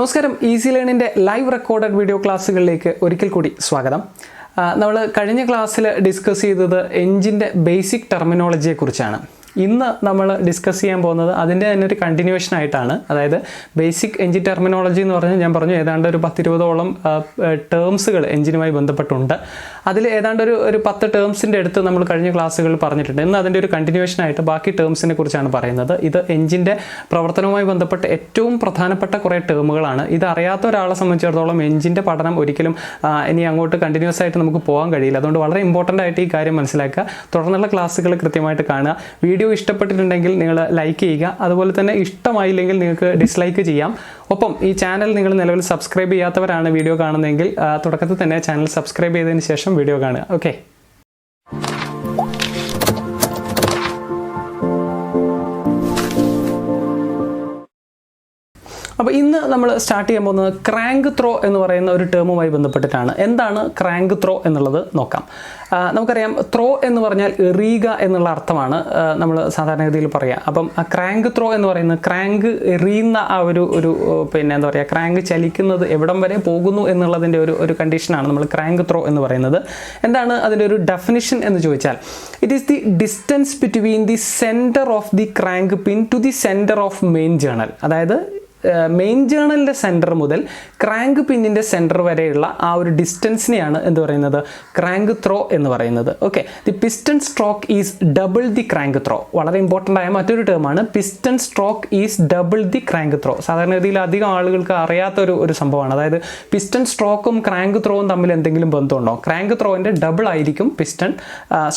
നമസ്കാരം, easy ലേണിൻ്റെ live recorded video ക്ലാസ്സുകളിലേക്ക് ഒരിക്കൽ കൂടി സ്വാഗതം. നമ്മൾ കഴിഞ്ഞ ക്ലാസ്സിൽ ഡിസ്കസ് ചെയ്തത് എഞ്ചിൻ്റെ ബേസിക് ടെർമിനോളജിയെക്കുറിച്ചാണ്. ഇന്ന് നമ്മൾ ഡിസ്കസ് ചെയ്യാൻ പോകുന്നത് അതിൻ്റെ തന്നെ ഒരു കണ്ടിന്യൂവേഷൻ ആയിട്ടാണ്. അതായത് ബേസിക് എഞ്ചിൻ ടെർമിനോളജി എന്ന് പറഞ്ഞാൽ ഞാൻ പറഞ്ഞു ഏതാണ്ട് ഒരു 10-20ഓളം ടേംസുകൾ എഞ്ചിനുമായി ബന്ധപ്പെട്ടുണ്ട്. അതിൽ ഏതാണ്ട് ഒരു 10 ടേംസിൻ്റെ അടുത്ത് നമ്മൾ കഴിഞ്ഞ ക്ലാസ്സുകളിൽ പറഞ്ഞിട്ടുണ്ട്. ഇന്ന് അതിൻ്റെ ഒരു കണ്ടിന്യൂവേഷൻ ആയിട്ട് ബാക്കി ടേംസിനെ കുറിച്ചാണ് പറയുന്നത്. ഇത് എഞ്ചിൻ്റെ പ്രവർത്തനവുമായി ബന്ധപ്പെട്ട് ഏറ്റവും പ്രധാനപ്പെട്ട കുറേ ടേമുകളാണ്. ഇത് അറിയാത്ത ഒരാളെ സംബന്ധിച്ചിടത്തോളം എഞ്ചിൻ്റെ പഠനം ഒരിക്കലും ഇനി അങ്ങോട്ട് കണ്ടിന്യൂസ് ആയിട്ട് നമുക്ക് പോകാൻ കഴിയില്ല. അതുകൊണ്ട് വളരെ ഇമ്പോർട്ടൻ്റ് ആയിട്ട് ഈ കാര്യം മനസ്സിലാക്കുക. തുടർന്നുള്ള ക്ലാസ്സുകൾ കൃത്യമായിട്ട് കാണുക. വീഡിയോ ഇഷ്ടപ്പെട്ടിട്ടുണ്ടെങ്കിൽ നിങ്ങൾ ലൈക്ക് ചെയ്യുക. അതുപോലെ തന്നെ ഇഷ്ടമായില്ലെങ്കിൽ നിങ്ങൾക്ക് ഡിസ്ലൈക്ക് ചെയ്യാം. ഒപ്പം ഈ ചാനൽ നിങ്ങൾ നിലവിൽ സബ്സ്ക്രൈബ് ചെയ്യാത്തവരാണ് വീഡിയോ കാണുന്നതെങ്കിൽ തുടക്കത്തിൽ തന്നെ ചാനൽ സബ്സ്ക്രൈബ് ചെയ്തതിന് ശേഷം വീഡിയോ കാണുക. ഓക്കെ, അപ്പോൾ ഇന്ന് നമ്മൾ സ്റ്റാർട്ട് ചെയ്യാൻ പോകുന്നത് ക്രാങ്ക് ത്രോ എന്ന് പറയുന്ന ഒരു ടേമുമായി ബന്ധപ്പെട്ടിട്ടാണ്. എന്താണ് ക്രാങ്ക് ത്രോ എന്നുള്ളത് നോക്കാം. നമുക്കറിയാം, ത്രോ എന്ന് പറഞ്ഞാൽ എറിയുക എന്നുള്ള അർത്ഥമാണ് നമ്മൾ സാധാരണഗതിയിൽ പറയുക. അപ്പം ആ ക്രാങ്ക് ത്രോ എന്ന് പറയുന്നത് ക്രാങ്ക് എറിയുന്ന ആ ഒരു പിന്നെ എന്താ പറയുക, ക്രാങ്ക് ചലിക്കുന്നത് എവിടം വരെ പോകുന്നു എന്നുള്ളതിൻ്റെ ഒരു കണ്ടീഷനാണ് നമ്മൾ ക്രാങ്ക് ത്രോ എന്ന് പറയുന്നത്. എന്താണ് അതിൻ്റെ ഒരു ഡെഫിനിഷൻ എന്ന് ചോദിച്ചാൽ, it is the distance between the centre of the crank pin to the centre of main journal. അതായത് മെയിൻ ജേണലിൻ്റെ സെൻറ്റർ മുതൽ ക്രാങ്ക് പിന്നിൻ്റെ സെൻറ്റർ വരെയുള്ള ആ ഒരു ഡിസ്റ്റൻസിനെയാണ് എന്ത് പറയുന്നത്, ക്രാങ്ക് ത്രോ എന്ന് പറയുന്നത്. Okay, the piston stroke is double the crank throw. വളരെ ഇമ്പോർട്ടൻ്റ് ആയ മറ്റൊരു ടേമാണ് piston stroke is double the crank throw. സാധാരണഗതിയിൽ അധികം ആളുകൾക്ക് അറിയാത്തൊരു സംഭവമാണ്. അതായത് പിസ്റ്റൺ സ്ട്രോക്കും ക്രാങ്ക് ത്രോവും തമ്മിൽ എന്തെങ്കിലും ബന്ധമുണ്ടോ? ക്രാങ്ക് ത്രോവിൻ്റെ ഡബിൾ ആയിരിക്കും പിസ്റ്റൺ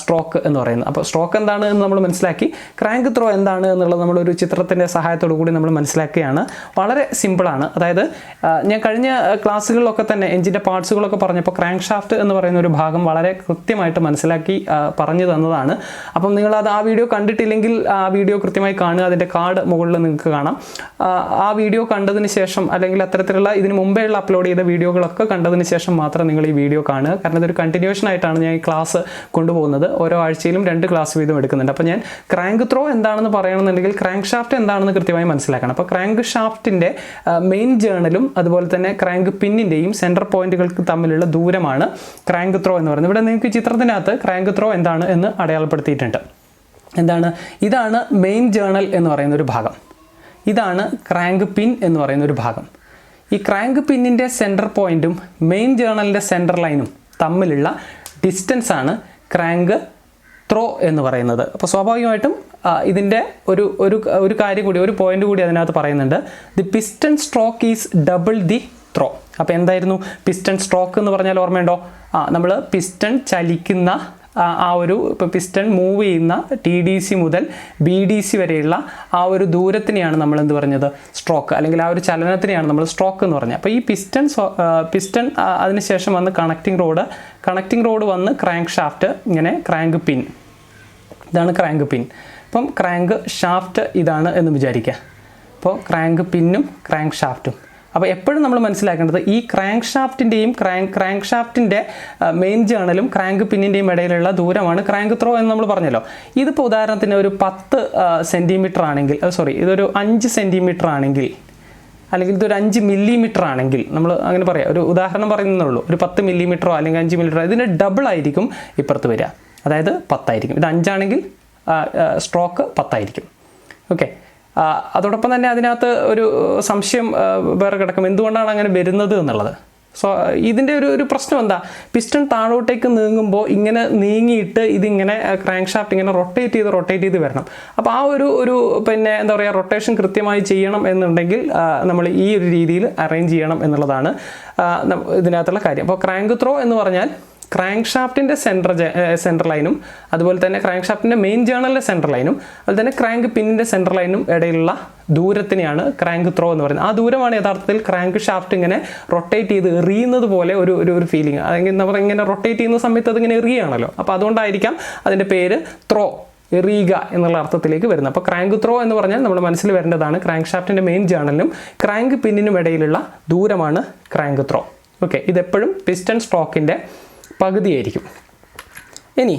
സ്ട്രോക്ക് എന്ന് പറയുന്നത്. അപ്പോൾ സ്ട്രോക്ക് എന്താണ് എന്ന് നമ്മൾ മനസ്സിലാക്കി. ക്രാങ്ക് ത്രോ എന്താണ് എന്നുള്ളത് നമ്മളൊരു ചിത്രത്തിൻ്റെ സഹായത്തോടു കൂടി നമ്മൾ മനസ്സിലാക്കുകയാണ്. വളരെ സിമ്പിളാണ്. അതായത് ഞാൻ കഴിഞ്ഞ ക്ലാസ്സുകളിലൊക്കെ തന്നെ എഞ്ചിൻ്റെ പാർട്സുകളൊക്കെ പറഞ്ഞപ്പോൾ ക്രാങ്ക് ഷാഫ്റ്റ് എന്ന് പറയുന്ന ഒരു ഭാഗം വളരെ കൃത്യമായിട്ട് മനസ്സിലാക്കി പറഞ്ഞു തന്നതാണ്. അപ്പം നിങ്ങളത് ആ വീഡിയോ കണ്ടിട്ടില്ലെങ്കിൽ ആ വീഡിയോ കൃത്യമായി കാണുക. അതിൻ്റെ കാർഡ് മുകളിൽ നിങ്ങൾക്ക് കാണാം. ആ വീഡിയോ കണ്ടതിന് ശേഷം, അല്ലെങ്കിൽ അത്തരത്തിലുള്ള ഇതിന് മുമ്പേ ഉള്ള അപ്ലോഡ് ചെയ്ത വീഡിയോകളൊക്കെ കണ്ടതിന് ശേഷം മാത്രം നിങ്ങൾ ഈ വീഡിയോ കാണുക. കാരണം ഇതൊരു കണ്ടിന്യൂവേഷൻ ആയിട്ടാണ് ഞാൻ ഈ ക്ലാസ് കൊണ്ടുപോകുന്നത്. ഓരോ ആഴ്ചയിലും 2 ക്ലാസ് വീതം എടുക്കുന്നുണ്ട്. അപ്പോൾ ഞാൻ ക്രാങ്ക് ത്രോ എന്താണെന്ന് പറയണമെന്നുണ്ടെങ്കിൽ ക്രാങ്ക് ഷാഫ്റ്റ് എന്താണെന്ന് കൃത്യമായി മനസ്സിലാക്കണം. അപ്പോൾ ക്രാങ്ക് ഷാഫ്റ്റിൻ്റെ മെയിൻ ജേണലും അതുപോലെ തന്നെ ക്രാങ്ക് പിന്നിൻ്റെയും സെൻറ്റർ പോയിന്റുകൾക്ക് തമ്മിലുള്ള ദൂരമാണ് ക്രാങ്ക് ത്രോ എന്ന് പറയുന്നത്. ഇവിടെ നിങ്ങൾക്ക് ചിത്രത്തിനകത്ത് ക്രാങ്ക് ത്രോ എന്താണ് എന്ന് അടയാളപ്പെടുത്തിയിട്ടുണ്ട്. എന്താണ്? ഇതാണ് മെയിൻ ജേണൽ എന്ന് പറയുന്ന ഒരു ഭാഗം. ഇതാണ് ക്രാങ്ക് പിൻ എന്ന് പറയുന്ന ഒരു ഭാഗം. ഈ ക്രാങ്ക് പിന്നിൻ്റെ സെൻറ്റർ പോയിന്റും മെയിൻ ജേണലിൻ്റെ സെൻറ്റർ ലൈനും തമ്മിലുള്ള ഡിസ്റ്റൻസ് ആണ് ക്രാങ്ക് ത്രോ എന്ന് പറയുന്നത്. അപ്പോൾ സ്വാഭാവികമായിട്ടും ഇതിൻ്റെ ഒരു കാര്യം കൂടി, ഒരു പോയിന്റ് കൂടി അതിനകത്ത് പറയുന്നുണ്ട്. The piston stroke is double the throw. അപ്പോൾ എന്തായിരുന്നു പിസ്റ്റൺ സ്ട്രോക്ക് എന്ന് പറഞ്ഞാൽ ഓർമ്മയുണ്ടോ? നമ്മൾ പിസ്റ്റൺ ചലിക്കുന്ന ഇപ്പോൾ പിസ്റ്റൺ മൂവ് ചെയ്യുന്ന TDC മുതൽ BDC വരെയുള്ള ആ ഒരു ദൂരത്തിനെയാണ് നമ്മൾ എന്ത് പറഞ്ഞത്, സ്ട്രോക്ക്, അല്ലെങ്കിൽ ആ ഒരു ചലനത്തിനെയാണ് നമ്മൾ സ്ട്രോക്ക് എന്ന് പറഞ്ഞത്. അപ്പോൾ ഈ പിസ്റ്റൺ അതിനുശേഷം വന്ന് കണക്റ്റിംഗ് റോഡ് വന്ന് ക്രാങ്ക് ഷാഫ്റ്റ്, ഇങ്ങനെ ക്രാങ്ക് പിൻ, ഇതാണ് ക്രാങ്ക് പിൻ. അപ്പം ക്രാങ്ക് ഷാഫ്റ്റ് ഇതാണ് എന്ന് വിചാരിക്കുക. അപ്പോൾ ക്രാങ്ക് പിന്നും ക്രാങ്ക് ഷാഫ്റ്റും. അപ്പോൾ എപ്പോഴും നമ്മൾ മനസ്സിലാക്കേണ്ടത് ഈ ക്രാങ്ക് ഷാഫ്റ്റിൻ്റെയും ക്രാങ്ക് ഷാഫ്റ്റിൻ്റെ മെയിൻ ജേണലും ക്രാങ്ക് പിന്നിൻ്റെയും ഇടയിലുള്ള ദൂരമാണ് ക്രാങ്ക് ത്രോ എന്ന് നമ്മൾ പറഞ്ഞല്ലോ. ഇതിപ്പോൾ ഉദാഹരണത്തിന് ഒരു 10 സെൻറ്റിമീറ്റർ ആണെങ്കിൽ, ഇതൊരു 5 സെൻറ്റിമീറ്റർ ആണെങ്കിൽ, അല്ലെങ്കിൽ ഇതൊരു 5 മില്ലിമീറ്റർ ആണെങ്കിൽ, നമ്മൾ അങ്ങനെ പറയാം, ഒരു ഉദാഹരണം പറയുന്നേ ഉള്ളൂ. ഒരു 10 മില്ലിമീറ്ററോ അല്ലെങ്കിൽ 5 മില്ലിമീറ്ററോ, ഇതിൻ്റെ ഡബിൾ ആയിരിക്കും ഇപ്പുറത്ത് വരിക. അതായത് 10 ആയിരിക്കും. ഇത് 5 ആണെങ്കിൽ സ്ട്രോക്ക് 10 ആയിരിക്കും. ഓക്കെ, അതോടൊപ്പം തന്നെ അതിനകത്ത് ഒരു സംശയം വേറെ കിടക്കും, എന്തുകൊണ്ടാണ് അങ്ങനെ വരുന്നത് എന്നുള്ളത്. ഇതിൻ്റെ ഒരു പ്രശ്നം എന്താ, പിസ്റ്റൺ താഴോട്ടേക്ക് നീങ്ങുമ്പോൾ ഇങ്ങനെ നീങ്ങിയിട്ട് ഇതിങ്ങനെ ക്രാങ്ക് ഷാഫ്റ്റ് ഇങ്ങനെ റൊട്ടേറ്റ് ചെയ്ത് വരണം. അപ്പോൾ ആ ഒരു പിന്നെ എന്താ പറയുക, റൊട്ടേഷൻ കൃത്യമായി ചെയ്യണം എന്നുണ്ടെങ്കിൽ നമ്മൾ ഈ ഒരു രീതിയിൽ അറേഞ്ച് ചെയ്യണം എന്നുള്ളതാണ് ഇതിനകത്തുള്ള കാര്യം. അപ്പോൾ ക്രാങ്ക് ത്രോ എന്ന് പറഞ്ഞാൽ ക്രാങ്ക് ഷാഫ്റ്റിൻ്റെ സെൻറ്റർ ലൈനും, അതുപോലെ തന്നെ ക്രാങ്ക് ഷാഫ്റ്റിൻ്റെ മെയിൻ ജേണലിൻ്റെ സെൻറ്റർ ലൈനും, അതുപോലെ തന്നെ ക്രാങ്ക് പിന്നിൻ്റെ സെൻറ്റർ ലൈനും ഇടയിലുള്ള ദൂരത്തിനെയാണ് ക്രാങ്ക് ത്രോ എന്ന് പറയുന്നത്. ആ ദൂരമാണ് യഥാർത്ഥത്തിൽ ക്രാങ്ക് ഷാഫ്റ്റ് ഇങ്ങനെ റൊട്ടേറ്റ് ചെയ്ത് എറിയുന്നത് പോലെ ഒരു ഫീലിംഗ്. അല്ലെങ്കിൽ നമ്മൾ ഇങ്ങനെ റൊട്ടേറ്റ് ചെയ്യുന്ന സമയത്ത് അതിങ്ങനെ എറിയുകയാണല്ലോ. അപ്പോൾ അതുകൊണ്ടായിരിക്കാം അതിൻ്റെ പേര് ത്രോ, എറിയുക എന്നുള്ള അർത്ഥത്തിലേക്ക് വരുന്നത്. അപ്പോൾ ക്രാങ്ക് ത്രോ എന്ന് പറഞ്ഞാൽ നമ്മൾ മനസ്സിൽ വരേണ്ടതാണ് ക്രാങ്ക് ഷാഫ്റ്റിൻ്റെ മെയിൻ ജേണലിനും ക്രാങ്ക് പിന്നിനും ഇടയിലുള്ള ദൂരമാണ് ക്രാങ്ക് ത്രോ. ഓക്കെ, ഇതെപ്പോഴും പിസ്റ്റൺ സ്ട്രോക്കിൻ്റെ പകുതിയായിരിക്കും. ഇനി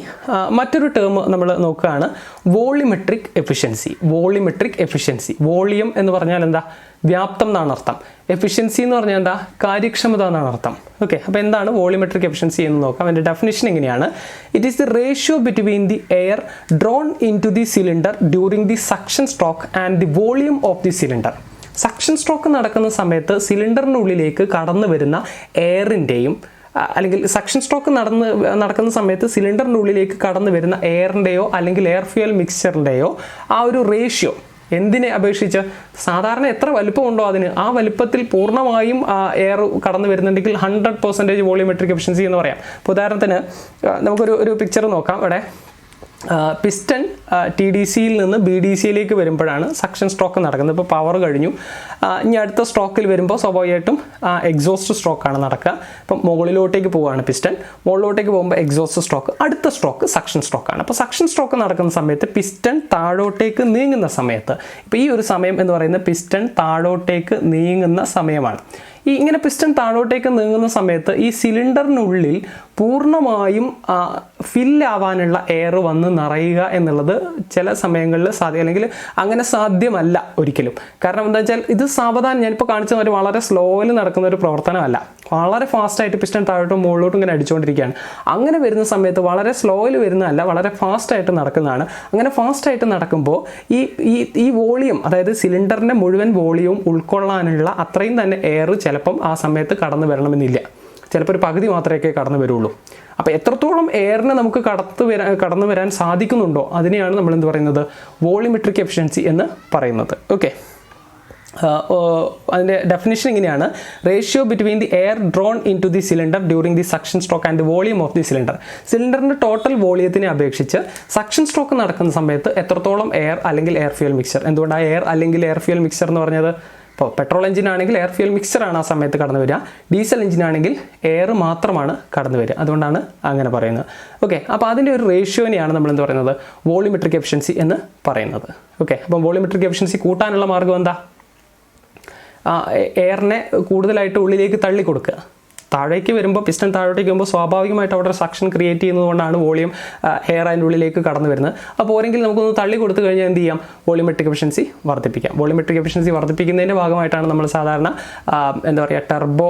മറ്റൊരു ടേം നമ്മൾ നോക്കുകയാണ് volumetric efficiency. Volumetric efficiency, volume എന്ന് പറഞ്ഞാൽ എന്താ? വ്യാപ്തം എന്നാണ് അർത്ഥം. എഫിഷ്യൻസി എന്ന് പറഞ്ഞാൽ എന്താ? കാര്യക്ഷമത എന്നാണ് അർത്ഥം. ഓക്കെ, അപ്പോൾ എന്താണ് വോളിമെട്രിക് എഫിഷ്യൻസി എന്ന് നോക്കാം. അതിൻ്റെ ഡെഫിനിഷൻ എങ്ങനെയാണ്? It is the ratio between the air drawn into the cylinder during the suction stroke and the volume of the cylinder. Suction stroke നടക്കുന്ന സമയത്ത് സിലിണ്ടറിനുള്ളിലേക്ക് കടന്നു വരുന്ന എയറിൻ്റെയും അല്ലെങ്കിൽ സക്ഷൻ സ്ട്രോക്ക് നടക്കുന്ന സമയത്ത് സിലിണ്ടറിൻ്റെ ഉള്ളിലേക്ക് കടന്നു വരുന്ന എയറിൻ്റെയോ അല്ലെങ്കിൽ എയർ ഫ്യൂൽ മിക്സ്ചറിൻ്റെയോ ആ ഒരു റേഷ്യോ എന്തിനെ അപേക്ഷിച്ച് സാധാരണ എത്ര വലുപ്പമുണ്ടോ അതിന് ആ വലുപ്പത്തിൽ പൂർണ്ണമായും എയർ കടന്നു വരുന്നുണ്ടെങ്കിൽ 100% വോളിയോമെട്രിക് എഫിഷ്യൻസി എന്ന് പറയാം. ഇപ്പോൾ ഉദാഹരണത്തിന് നമുക്കൊരു പിക്ചർ നോക്കാം. ഇവിടെ പിസ്റ്റൺ ടി ഡി സിയിൽ നിന്ന് ബി ഡി സിയിലേക്ക് വരുമ്പോഴാണ് സക്ഷൻ സ്ട്രോക്ക് നടക്കുന്നത്. ഇപ്പോൾ പവർ കഴിഞ്ഞു, ഇനി അടുത്ത സ്ട്രോക്കിൽ വരുമ്പോൾ സ്വാഭാവികമായിട്ടും എക്സോസ്റ്റ് സ്ട്രോക്കാണ് നടക്കുക. ഇപ്പം മുകളിലോട്ടേക്ക് പോവുകയാണ് പിസ്റ്റൺ, മുകളിലോട്ടേക്ക് പോകുമ്പോൾ എക്സോസ്റ്റ് സ്ട്രോക്ക്, അടുത്ത സ്ട്രോക്ക് സക്ഷൻ സ്ട്രോക്കാണ്. അപ്പോൾ സക്ഷൻ സ്ട്രോക്ക് നടക്കുന്ന സമയത്ത് പിസ്റ്റൺ താഴോട്ടേക്ക് നീങ്ങുന്ന സമയത്ത്, ഇപ്പോൾ ഈ ഒരു സമയം എന്ന് പറയുന്നത് പിസ്റ്റൺ താഴോട്ടേക്ക് നീങ്ങുന്ന സമയമാണ്. ഇങ്ങനെ പിസ്റ്റൺ താഴോട്ടേക്ക് നീങ്ങുന്ന സമയത്ത് ഈ സിലിണ്ടറിനുള്ളിൽ പൂർണ്ണമായും ഫില്ലാവാനുള്ള എയർ വന്ന് നിറയുക എന്നുള്ളത് ചില സമയങ്ങളിൽ അല്ലെങ്കിൽ അങ്ങനെ സാധ്യമല്ല ഒരിക്കലും. കാരണം എന്താ വെച്ചാൽ ഇത് സാവധാനം ഞാനിപ്പോൾ കാണിച്ച ഒരു വളരെ സ്ലോയിൽ നടക്കുന്ന ഒരു പ്രവർത്തനമല്ല. വളരെ ഫാസ്റ്റായിട്ട് പിസ്റ്റൺ താഴോട്ടും മുകളിലോട്ടും ഇങ്ങനെ അടിച്ചുകൊണ്ടിരിക്കുകയാണ്. അങ്ങനെ വരുന്ന സമയത്ത് വളരെ സ്ലോയിൽ വരുന്നതല്ല, വളരെ ഫാസ്റ്റായിട്ട് നടക്കുന്നതാണ്. അങ്ങനെ ഫാസ്റ്റായിട്ട് നടക്കുമ്പോൾ ഈ വോളിയം, അതായത് സിലിണ്ടറിൻ്റെ മുഴുവൻ വോളിയവും ഉൾക്കൊള്ളാനുള്ള അത്രയും തന്നെ എയർ ചിലപ്പം ആ സമയത്ത് കടന്നു വരണമെന്നില്ല. ചിലപ്പോൾ ഒരു പകുതി മാത്രമേ കടന്നു വരുള്ളൂ. അപ്പോൾ എത്രത്തോളം എയറിനെ നമുക്ക് കടന്നു വരാൻ സാധിക്കുന്നുണ്ടോ അതിനെയാണ് നമ്മൾ എന്ത് പറയുന്നത്? വോളിയോമെട്രിക് എഫിഷ്യൻസി എന്ന് പറയുന്നത്. ഓക്കെ, അതിൻ്റെ ഡെഫിനിഷൻ ഇങ്ങനെയാണ്: ratio between the air drawn into the cylinder during the suction stroke and the volume of the cylinder. സിലിണ്ടറിൻ്റെ ടോട്ടൽ വോളിയത്തിനെ അപേക്ഷിച്ച് സക്ഷൻ സ്ട്രോക്ക് നടക്കുന്ന സമയത്ത് എത്രത്തോളം എയർ അല്ലെങ്കിൽ എയർ ഫ്യൂൽ മിക്സ്ചർ. എന്തുകൊണ്ടാണ് എയർ അല്ലെങ്കിൽ എയർ ഫ്യൂൽ മിക്സ്ചർ എന്ന് പറഞ്ഞത്? ഇപ്പോൾ പെട്രോൾ എഞ്ചിനാണെങ്കിൽ എയർ ഫ്യൂൽ മിക്സ്ചറാണ് ആ സമയത്ത് കടന്നു വരിക, ഡീസൽ എഞ്ചിനാണെങ്കിൽ എയർ മാത്രമാണ് കടന്നു വരിക. അതുകൊണ്ടാണ് അങ്ങനെ പറയുന്നത്. ഓക്കെ, അപ്പോൾ അതിൻ്റെ ഒരു റേഷ്യോനെയാണ് നമ്മൾ എന്ത് പറയുന്നത്? വോളിയോമെട്രിക് എഫിഷ്യൻസി എന്ന് പറയുന്നത്. ഓക്കെ, അപ്പം വോളിയോമെട്രിക് എഫിഷ്യൻസി കൂട്ടാനുള്ള മാർഗ്ഗം എന്താ? എയറിനെ കൂടുതലായിട്ട് ഉള്ളിലേക്ക് തള്ളി കൊടുക്കുക. താഴേക്ക് വരുമ്പോൾ പിസ്റ്റൺ താഴോട്ടേക്ക് വരുമ്പോൾ സ്വാഭാവികമായിട്ട് അവിടെ ഒരു സക്ഷൻ ക്രിയേറ്റ് ചെയ്യുന്നതുകൊണ്ടാണ് വോളിയം എയർ അതിൻ്റെ ഉള്ളിലേക്ക് കടന്നു വരുന്നത്. അപ്പോൾ ഓരെങ്കിൽ നമുക്കൊന്ന് തള്ളി കൊടുത്തു കഴിഞ്ഞാൽ എന്ത് ചെയ്യാം? വോളിയോമെട്രിക് എഫിഷ്യൻസി വർദ്ധിപ്പിക്കാം. വോളിയോമെട്രിക് എഫിഷ്യൻസി വർദ്ധിപ്പിക്കുന്നതിൻ്റെ ഭാഗമായിട്ടാണ് നമ്മൾ സാധാരണ എന്താ പറയുക, ടെർബോ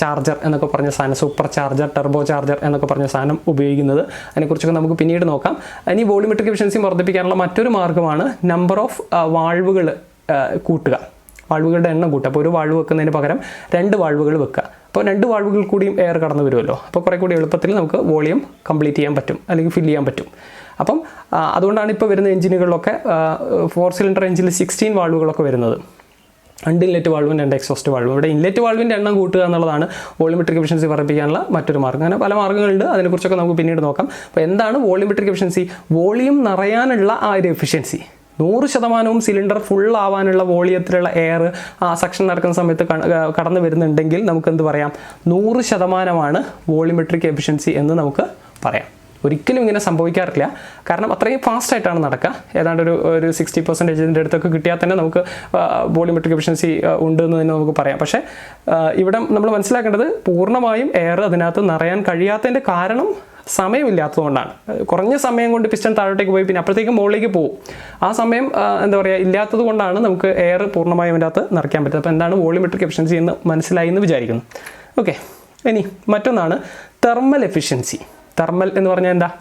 ചാർജർ എന്നൊക്കെ പറഞ്ഞ സാധനം, സൂപ്പർ ചാർജർ, ടെർബോ ചാർജർ എന്നൊക്കെ പറഞ്ഞ സാധനം ഉപയോഗിക്കുന്നത്. അതിനെക്കുറിച്ചൊക്കെ നമുക്ക് പിന്നീട് നോക്കാം. ഇനി വോളിയോമെട്രിക് എഫിഷ്യൻസി വർദ്ധിപ്പിക്കാനുള്ള മറ്റൊരു മാർഗ്ഗമാണ് നമ്പർ ഓഫ് വാൾവുകൾ കൂട്ടുക, വാൾവുകളുടെ എണ്ണം കൂട്ടുക. അപ്പോൾ ഒരു വാൾവ് വെക്കുന്നതിന് പകരം 2 വാൾവുകൾ വെക്കുക. അപ്പോൾ 2 വാൾവുകൾ കൂടിയും എയർ കടന്നു വരുമല്ലോ. അപ്പോൾ കുറേ കൂടി എളുപ്പത്തിൽ നമുക്ക് വോളിയം കംപ്ലീറ്റ് ചെയ്യാൻ പറ്റും, അല്ലെങ്കിൽ ഫില്ല് ചെയ്യാൻ പറ്റും. അപ്പം അതുകൊണ്ടാണ് ഇപ്പോൾ വരുന്ന എഞ്ചിനുകളിലൊക്കെ 4 സിലിണ്ടർ എഞ്ചിനിൽ 16 വാൾവുകളൊക്കെ വരുന്നത്. 2 ഇൻലെറ്റ് വാൾവും 2 എക്സോസ്റ്റ് വാൾവും. ഇവിടെ ഇൻലെറ്റ് വാൾവിൻ്റെ എണ്ണം കൂട്ടുക എന്നുള്ളതാണ് വോളിയോമെട്രിക് എഫിഷ്യൻസി വർദ്ധിപ്പിക്കാനുള്ള മറ്റൊരു മാർഗ്ഗം. അങ്ങനെ പല മാർഗ്ഗങ്ങളുണ്ട്, അതിനെക്കുറിച്ചൊക്കെ നമുക്ക് പിന്നീട് നോക്കാം. അപ്പോൾ എന്താണ് വോളിയോമെട്രിക് എഫിഷ്യൻസി? വോളിയം നിറയാനുള്ള ആ ഒരു എഫിഷ്യൻസി, 100% സിലിണ്ടർ ഫുൾ ആവാനുള്ള വോളിയത്തിലുള്ള എയർ ആ സക്ഷൻ നടക്കുന്ന സമയത്ത് കടന്നു വരുന്നുണ്ടെങ്കിൽ നമുക്ക് എന്ത് പറയാം? 100% വോളിയോമെട്രിക് എഫിഷ്യൻസി എന്ന് നമുക്ക് പറയാം. ഒരിക്കലും ഇങ്ങനെ സംഭവിക്കാറില്ല, കാരണം അത്രയും ഫാസ്റ്റായിട്ടാണ് നടക്കുക. ഏതാണ്ട് ഒരു 60% അടുത്തൊക്കെ കിട്ടിയാൽ തന്നെ നമുക്ക് വോളിയോമെട്രിക് എഫിഷ്യൻസി ഉണ്ട് എന്ന് തന്നെ നമുക്ക് പറയാം. പക്ഷേ ഇവിടെ നമ്മൾ മനസ്സിലാക്കേണ്ടത് പൂർണ്ണമായും എയർ അതിനകത്ത് നിറയാൻ കഴിയാത്തതിൻ്റെ കാരണം സമയമില്ലാത്തതുകൊണ്ടാണ്. കുറഞ്ഞ സമയം കൊണ്ട് പിസ്റ്റൺ താഴോട്ടേക്ക് പോയി പിന്നെ അപ്പോഴത്തേക്കും മുകളിലേക്ക് പോകും. ആ സമയം എന്താ പറയുക, ഇല്ലാത്തത് കൊണ്ടാണ് നമുക്ക് എയർ പൂർണ്ണമായും അതിൻ്റെ അകത്ത് നിറയ്ക്കാൻ പറ്റുന്നത്. അപ്പോൾ എന്താണ് വോളിയോമെട്രിക് എഫിഷ്യൻസി എന്ന് മനസ്സിലായി എന്ന് വിചാരിക്കുന്നു. ഓക്കെ, ഇനി മറ്റൊന്നാണ് തെർമൽ എഫിഷ്യൻസി. തെർമൽ എന്ന് പറഞ്ഞാൽ എന്താ?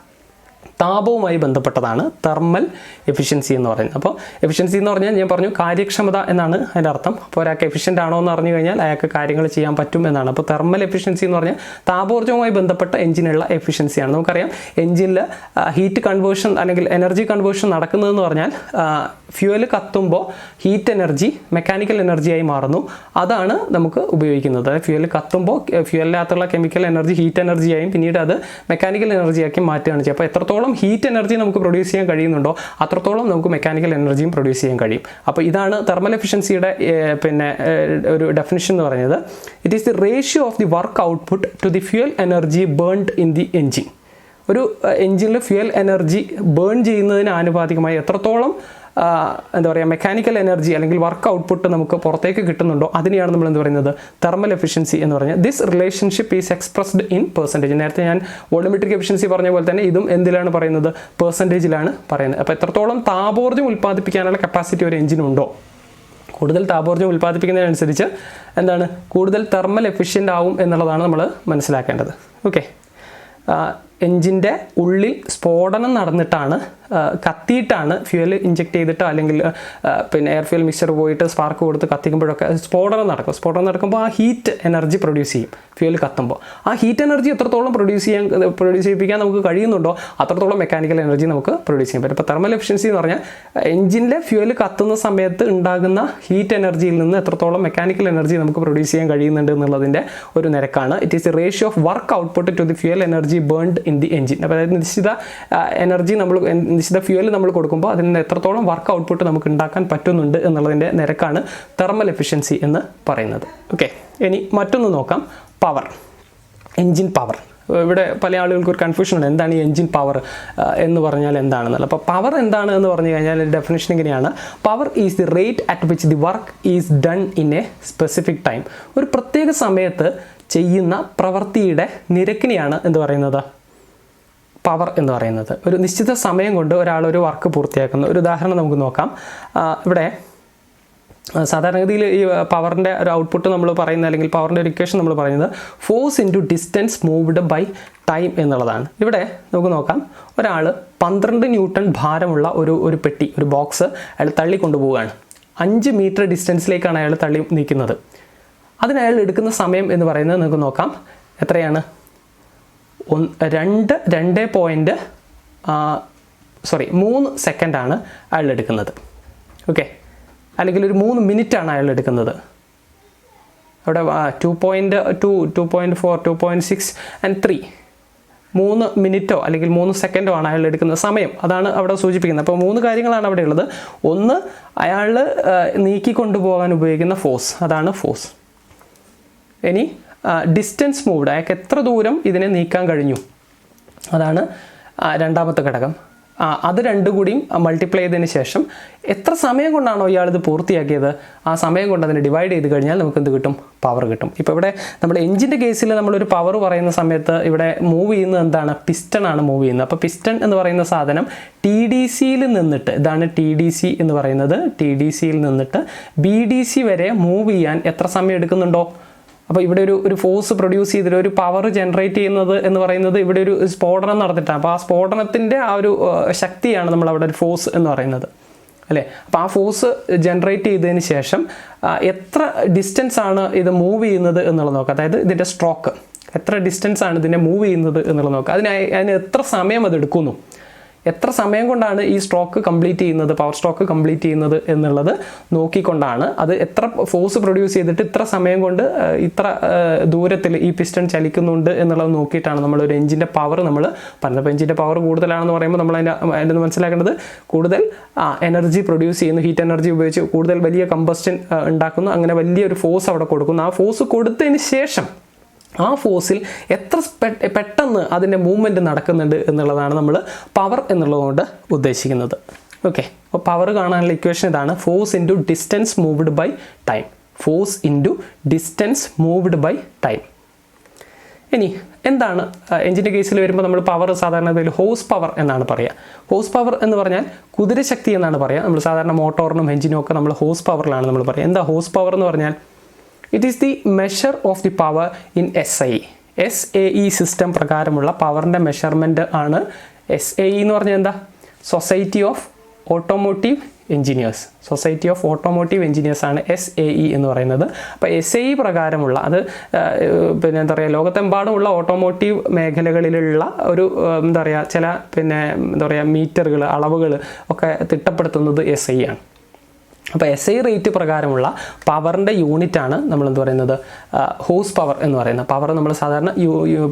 താപവുമായി ബന്ധപ്പെട്ടതാണ് തെർമൽ എഫിഷ്യൻസി എന്ന് പറയുന്നത്. അപ്പോൾ എഫിഷ്യൻസി എന്ന് പറഞ്ഞാൽ ഞാൻ പറഞ്ഞു കാര്യക്ഷമത എന്നാണ് അതിൻ്റെ അർത്ഥം. അപ്പോൾ ഒരാൾക്ക് എഫിഷ്യൻ്റ് ആണോ എന്ന് അറിഞ്ഞു കഴിഞ്ഞാൽ അയാൾക്ക് കാര്യങ്ങൾ ചെയ്യാൻ പറ്റും എന്നാണ്. അപ്പോൾ തെർമൽ എഫിഷ്യൻസി എന്ന് പറഞ്ഞാൽ താപോർജ്ജവുമായി ബന്ധപ്പെട്ട എഞ്ചിനുള്ള എഫിഷ്യൻസിയാണ്. നമുക്കറിയാം എഞ്ചിനിൽ ഹീറ്റ് കൺവേർഷൻ അല്ലെങ്കിൽ എനർജി കൺവേർഷൻ നടക്കുന്നതെന്ന് പറഞ്ഞാൽ ഫ്യൂവൽ കത്തുമ്പോൾ ഹീറ്റ് എനർജി മെക്കാനിക്കൽ എനർജിയായി മാറുന്നു. അതാണ് നമുക്ക് ഉപയോഗിക്കുന്നത്. ഫ്യൂവൽ കത്തുമ്പോൾ ഫ്യൂവലിനകത്തുള്ള കെമിക്കൽ എനർജി ഹീറ്റ് എനർജിയായും പിന്നീട് അത് മെക്കാനിക്കൽ എനർജിയാക്കി മാറ്റുകയാണ് ചെയ്യുക. അപ്പോൾ എത്രത്തോളം ഹീറ്റ് എനർജി നമുക്ക് പ്രൊഡ്യൂസ് ചെയ്യാൻ കഴിയുന്നുണ്ടോ അത്രത്തോളം നമുക്ക് മെക്കാനിക്കൽ എനർജിയും പ്രൊഡ്യൂസ് ചെയ്യാൻ കഴിയും. അപ്പോൾ ഇതാണ് തെർമൽ എഫിഷ്യൻസിയുടെ ഒരു ഡെഫിനിഷൻ എന്ന് പറയുന്നത്. It is the ratio of the work output to the fuel energy burned in the engine. ഒരു എൻജിനിൽ ഫ്യൂവൽ എനർജി ബേൺ ചെയ്യുന്നതിന് ആനുപാതികമായി എത്രത്തോളം എന്താ പറയുക മെക്കാനിക്കൽ എനർജി അല്ലെങ്കിൽ വർക്ക് ഔട്ട്പുട്ട് നമുക്ക് പുറത്തേക്ക് കിട്ടുന്നുണ്ടോ അതിനെയാണ് നമ്മൾ എന്ത് പറയുന്നത് തെർമൽ എഫിഷ്യൻസി എന്ന് പറഞ്ഞാൽ. This relationship is expressed in percentage. നേരത്തെ ഞാൻ വോളിയോമെട്രിക് എഫിഷ്യൻസി പറഞ്ഞ പോലെ തന്നെ ഇതും എന്തിലാണ് പറയുന്നത് പെർസെൻറ്റേജിലാണ് പറയുന്നത്. അപ്പോൾ എത്രത്തോളം താപോർജ്ജം ഉൽപ്പാദിപ്പിക്കാനുള്ള കപ്പാസിറ്റി ഒരു എഞ്ചിനുണ്ടോ, കൂടുതൽ താപോർജ്ജം ഉൽപ്പാദിപ്പിക്കുന്നതിനനുസരിച്ച് എന്താണ് കൂടുതൽ തെർമൽ എഫിഷ്യൻ്റ് ആവും എന്നുള്ളതാണ് നമ്മൾ മനസ്സിലാക്കേണ്ടത്. ഓക്കെ, എഞ്ചിൻ്റെ ഉള്ളിൽ സ്ഫോടനം നടന്നിട്ടാണ് കത്തിയിട്ടാണ് ഫ്യൂവൽ ഇഞ്ചെക്ട് ചെയ്തിട്ട് അല്ലെങ്കിൽ പിന്നെ എയർ ഫ്യൂവൽ മിക്സ്ചർ പോയിട്ട് സ്പാർക്ക് കൊടുത്ത് കത്തിക്കുമ്പോഴൊക്കെ സ്ഫോടനം നടക്കും. സ്ഫോടനം നടക്കുമ്പോൾ ആ ഹീറ്റ് എനർജി പ്രൊഡ്യൂസ് ചെയ്യും ഫ്യൂവൽ കത്തുമ്പോൾ. ആ ഹീറ്റ് എനർജി എത്രത്തോളം പ്രൊഡ്യൂസ് ചെയ്യിപ്പിക്കാൻ നമുക്ക് കഴിയുന്നുണ്ടോ അത്രത്തോളം മെക്കാനിക്കൽ എനർജി നമുക്ക് പ്രൊഡ്യൂസ് ചെയ്യാൻ പറ്റും. ഇപ്പോൾ തെർമൽ എഫിഷ്യൻസി എന്ന് പറഞ്ഞാൽ എഞ്ചിൻ്റെ ഫ്യൂവൽ കത്തുന്ന സമയത്ത് ഉണ്ടാകുന്ന ഹീറ്റ് എനർജിയിൽ നിന്ന് എത്രത്തോളം മെക്കാനിക്കൽ എനർജി നമുക്ക് പ്രൊഡ്യൂസ് ചെയ്യാൻ കഴിയുന്നുണ്ട് എന്നുള്ളതിൻ്റെ ഒരു നിരക്കാണ്. It is the ratio of work output to the fuel energy burned in the engine. അപ്പോൾ അതായത് നിശ്ചിത എനർജി നിശ്ചിത ഫ്യൂവൽ നമ്മൾ കൊടുക്കുമ്പോൾ അതിൽ നിന്ന് എത്രത്തോളം വർക്ക് ഔട്ട്പുട്ട് നമുക്ക് ഉണ്ടാക്കാൻ പറ്റുന്നുണ്ട് എന്നുള്ളതിൻ്റെ നിരക്കാണ് തെർമൽ എഫിഷ്യൻസി എന്ന് പറയുന്നത്. ഓക്കെ, ഇനി മറ്റൊന്ന് നോക്കാം, പവർ, എൻജിൻ പവർ. ഇവിടെ പല ആളുകൾക്ക് ഒരു കൺഫ്യൂഷൻ ഉണ്ട്, എന്താണ് ഈ എൻജിൻ പവർ എന്ന് പറഞ്ഞാൽ എന്താണെന്നുള്ളത്. അപ്പോൾ പവർ എന്താണ് എന്ന് പറഞ്ഞു കഴിഞ്ഞാൽ ഡെഫിനേഷൻ ഇങ്ങനെയാണ്: power is the rate at which the work is done in A specific time. ഒരു പ്രത്യേക സമയത്ത് ചെയ്യുന്ന പ്രവൃത്തിയുടെ നിരക്കിനെയാണ് എന്ത് പറയുന്നത് പവർ എന്ന് പറയുന്നത്. ഒരു നിശ്ചിത സമയം കൊണ്ട് ഒരാൾ ഒരു വർക്ക് പൂർത്തിയാക്കുന്നു. ഒരു ഉദാഹരണം നമുക്ക് നോക്കാം. ഇവിടെ സാധാരണഗതിയിൽ ഈ പവറിൻ്റെ ഒരു ഔട്ട്പുട്ട് നമ്മൾ പറയുന്നത് അല്ലെങ്കിൽ പവറിൻ്റെ ഒരു ഇക്വേഷൻ നമ്മൾ പറയുന്നത് force into distance moved by time എന്നുള്ളതാണ്. ഇവിടെ നമുക്ക് നോക്കാം, ഒരാൾ 12 ന്യൂട്ടൺ ഭാരമുള്ള ഒരു പെട്ടി, ഒരു ബോക്സ് അയാൾ തള്ളിക്കൊണ്ടുപോവുകയാണ്. 5 മീറ്റർ ഡിസ്റ്റൻസിലേക്കാണ് അയാൾ തള്ളി നീക്കുന്നത്. അതിന് അയാൾ എടുക്കുന്ന സമയം എന്ന് പറയുന്നത് നമുക്ക് നോക്കാം എത്രയാണ്, 3 സെക്കൻഡാണ് അയാൾ എടുക്കുന്നത്. ഓക്കെ, അല്ലെങ്കിൽ ഒരു 3 മിനിറ്റാണ് അയാൾ എടുക്കുന്നത്. അവിടെ 2.2, 2.4, 2.6 ആൻഡ് 3 3 മിനിറ്റോ അല്ലെങ്കിൽ 3 സെക്കൻഡോ ആണ് അയാൾ എടുക്കുന്ന സമയം. അതാണ് അവിടെ സൂചിപ്പിക്കുന്നത്. അപ്പോൾ 3 കാര്യങ്ങളാണ് അവിടെ ഉള്ളത്. ഒന്ന്, അയാൾ നീക്കിക്കൊണ്ടുപോകാൻ ഉപയോഗിക്കുന്ന ഫോഴ്സ്, അതാണ് ഫോഴ്സ്. ഇനി ഡിസ്റ്റൻസ് മൂവ്ഡ്, അയാൾക്ക് എത്ര ദൂരം ഇതിനെ നീക്കാൻ കഴിഞ്ഞു, അതാണ് രണ്ടാമത്തെ ഘടകം. അത് രണ്ടും കൂടിയും മൾട്ടിപ്ലൈ ചെയ്തതിന് ശേഷം എത്ര സമയം കൊണ്ടാണോ ഇയാളിത് പൂർത്തിയാക്കിയത് ആ സമയം കൊണ്ട് അതിനെ ഡിവൈഡ് ചെയ്ത് കഴിഞ്ഞാൽ നമുക്ക് എന്ത് കിട്ടും, പവർ കിട്ടും. ഇപ്പോൾ ഇവിടെ നമ്മൾ എഞ്ചിൻ്റെ കേസിൽ നമ്മളൊരു പവർ പറയുന്ന സമയത്ത് ഇവിടെ മൂവ് ചെയ്യുന്നത് എന്താണ്, പിസ്റ്റൺ ആണ് മൂവ് ചെയ്യുന്നത്. അപ്പോൾ പിസ്റ്റൺ എന്ന് പറയുന്ന സാധനം TDCയിൽ നിന്നിട്ട്, ഇതാണ് TDC എന്ന് പറയുന്നത്, TDCയിൽ നിന്നിട്ട് BDC വരെ മൂവ് ചെയ്യാൻ എത്ര സമയം എടുക്കുന്നുണ്ടോ. അപ്പോൾ ഇവിടെ ഒരു ഫോഴ്സ് പ്രൊഡ്യൂസ് ചെയ്തിട്ട് ഒരു പവർ ജനറേറ്റ് ചെയ്യുന്നത് എന്ന് പറയുന്നത് ഇവിടെ ഒരു സ്ഫോടനം നടത്തിയിട്ടാണ്. അപ്പോൾ ആ സ്ഫോടനത്തിൻ്റെ ആ ഒരു ശക്തിയാണ് നമ്മൾ അവിടെ ഒരു ഫോഴ്സ് എന്ന് പറയുന്നത്, അല്ലേ. അപ്പോൾ ആ ഫോഴ്സ് ജനറേറ്റ് ചെയ്തതിന് ശേഷം എത്ര ഡിസ്റ്റൻസ് ആണ് ഇത് മൂവ് ചെയ്യുന്നത് എന്നുള്ളത് നോക്കുക. അതായത് ഇതിൻ്റെ സ്ട്രോക്ക് എത്ര ഡിസ്റ്റൻസ് ആണ് ഇതിനെ മൂവ് ചെയ്യുന്നത് എന്നുള്ളത് നോക്കുക. അതിന് എത്ര സമയം അത് എടുക്കുന്നു, എത്ര സമയം കൊണ്ടാണ് ഈ സ്ട്രോക്ക് കംപ്ലീറ്റ് ചെയ്യുന്നത്, പവർ സ്ട്രോക്ക് കംപ്ലീറ്റ് ചെയ്യുന്നത് എന്നുള്ളത് നോക്കിക്കൊണ്ടാണ്, അത് എത്ര ഫോഴ്സ് പ്രൊഡ്യൂസ് ചെയ്തിട്ട് ഇത്ര സമയം കൊണ്ട് ഇത്ര ദൂരത്തിൽ ഈ പിസ്റ്റൺ ചലിക്കുന്നുണ്ട് എന്നുള്ളത് നോക്കിയിട്ടാണ് നമ്മളൊരു എഞ്ചിൻ്റെ പവർ നമ്മൾ പറഞ്ഞത്. അപ്പോൾ എഞ്ചിൻ്റെ പവർ കൂടുതലാണെന്ന് പറയുമ്പോൾ നമ്മൾ അതിൻ്റെ മനസ്സിലാക്കേണ്ടത് കൂടുതൽ എനർജി പ്രൊഡ്യൂസ് ചെയ്യുന്നു, ഹീറ്റ് എനർജി ഉപയോഗിച്ച് കൂടുതൽ വലിയ കമ്പസ്റ്റൻ ഉണ്ടാക്കുന്നു, അങ്ങനെ വലിയൊരു ഫോഴ്സ് അവിടെ കൊടുക്കുന്നു. ആ ഫോഴ്സ് കൊടുത്തതിന് ശേഷം ആ ഫോഴ്സിൽ എത്ര പെട്ടെന്ന് അതിൻ്റെ മൂവ്മെൻറ്റ് നടക്കുന്നുണ്ട് എന്നുള്ളതാണ് നമ്മൾ പവർ എന്നുള്ളതുകൊണ്ട് ഉദ്ദേശിക്കുന്നത്. ഓക്കെ, അപ്പോൾ പവർ കാണാനുള്ള ഇക്വേഷൻ ഇതാണ്: force into distance moved by time. Force into distance moved by time. ഇനി എന്താണ് എഞ്ചിൻ്റെ കേസിൽ വരുമ്പോൾ നമ്മൾ പവർ സാധാരണ ഹോഴ്സ് പവർ എന്നാണ് പറയുക. ഹോഴ്സ് പവർ എന്ന് പറഞ്ഞാൽ കുതിരശക്തി എന്നാണ് പറയുക. നമ്മൾ സാധാരണ മോട്ടോറിനും എഞ്ചിനും ഒക്കെ നമ്മൾ ഹോഴ്സ് പവറിലാണ് നമ്മൾ പറയുക. എന്താ ഹോഴ്സ് പവർ എന്ന് പറഞ്ഞാൽ? It is the measure of the power in SAE system പ്രകാരമുള്ള പവറിൻ്റെ മെഷർമെൻറ്റ് ആണ്. SAE എന്ന് പറഞ്ഞാൽ എന്താ? Society of automotive engineers. Society of automotive engineers ആണ് SAE എന്ന് പറയുന്നത്. അപ്പോൾ SAE പ്രകാരമുള്ള അത് പിന്നെ എന്താ പറയുക, ലോകത്തെമ്പാടുമുള്ള ഓട്ടോമോട്ടീവ് മേഖലകളിലുള്ള ഒരു എന്താ പറയുക ചില പിന്നെ എന്താ പറയുക മീറ്ററുകൾ, അളവുകൾ ഒക്കെ തിട്ടപ്പെടുത്തുന്നത് SAE ആണ്. അപ്പോൾ SI റേറ്റ് പ്രകാരമുള്ള പവറിൻ്റെ യൂണിറ്റാണ് നമ്മളെന്ത് പറയുന്നത് ഹോസ് പവർ എന്ന് പറയുന്നത്. പവർ നമ്മൾ സാധാരണ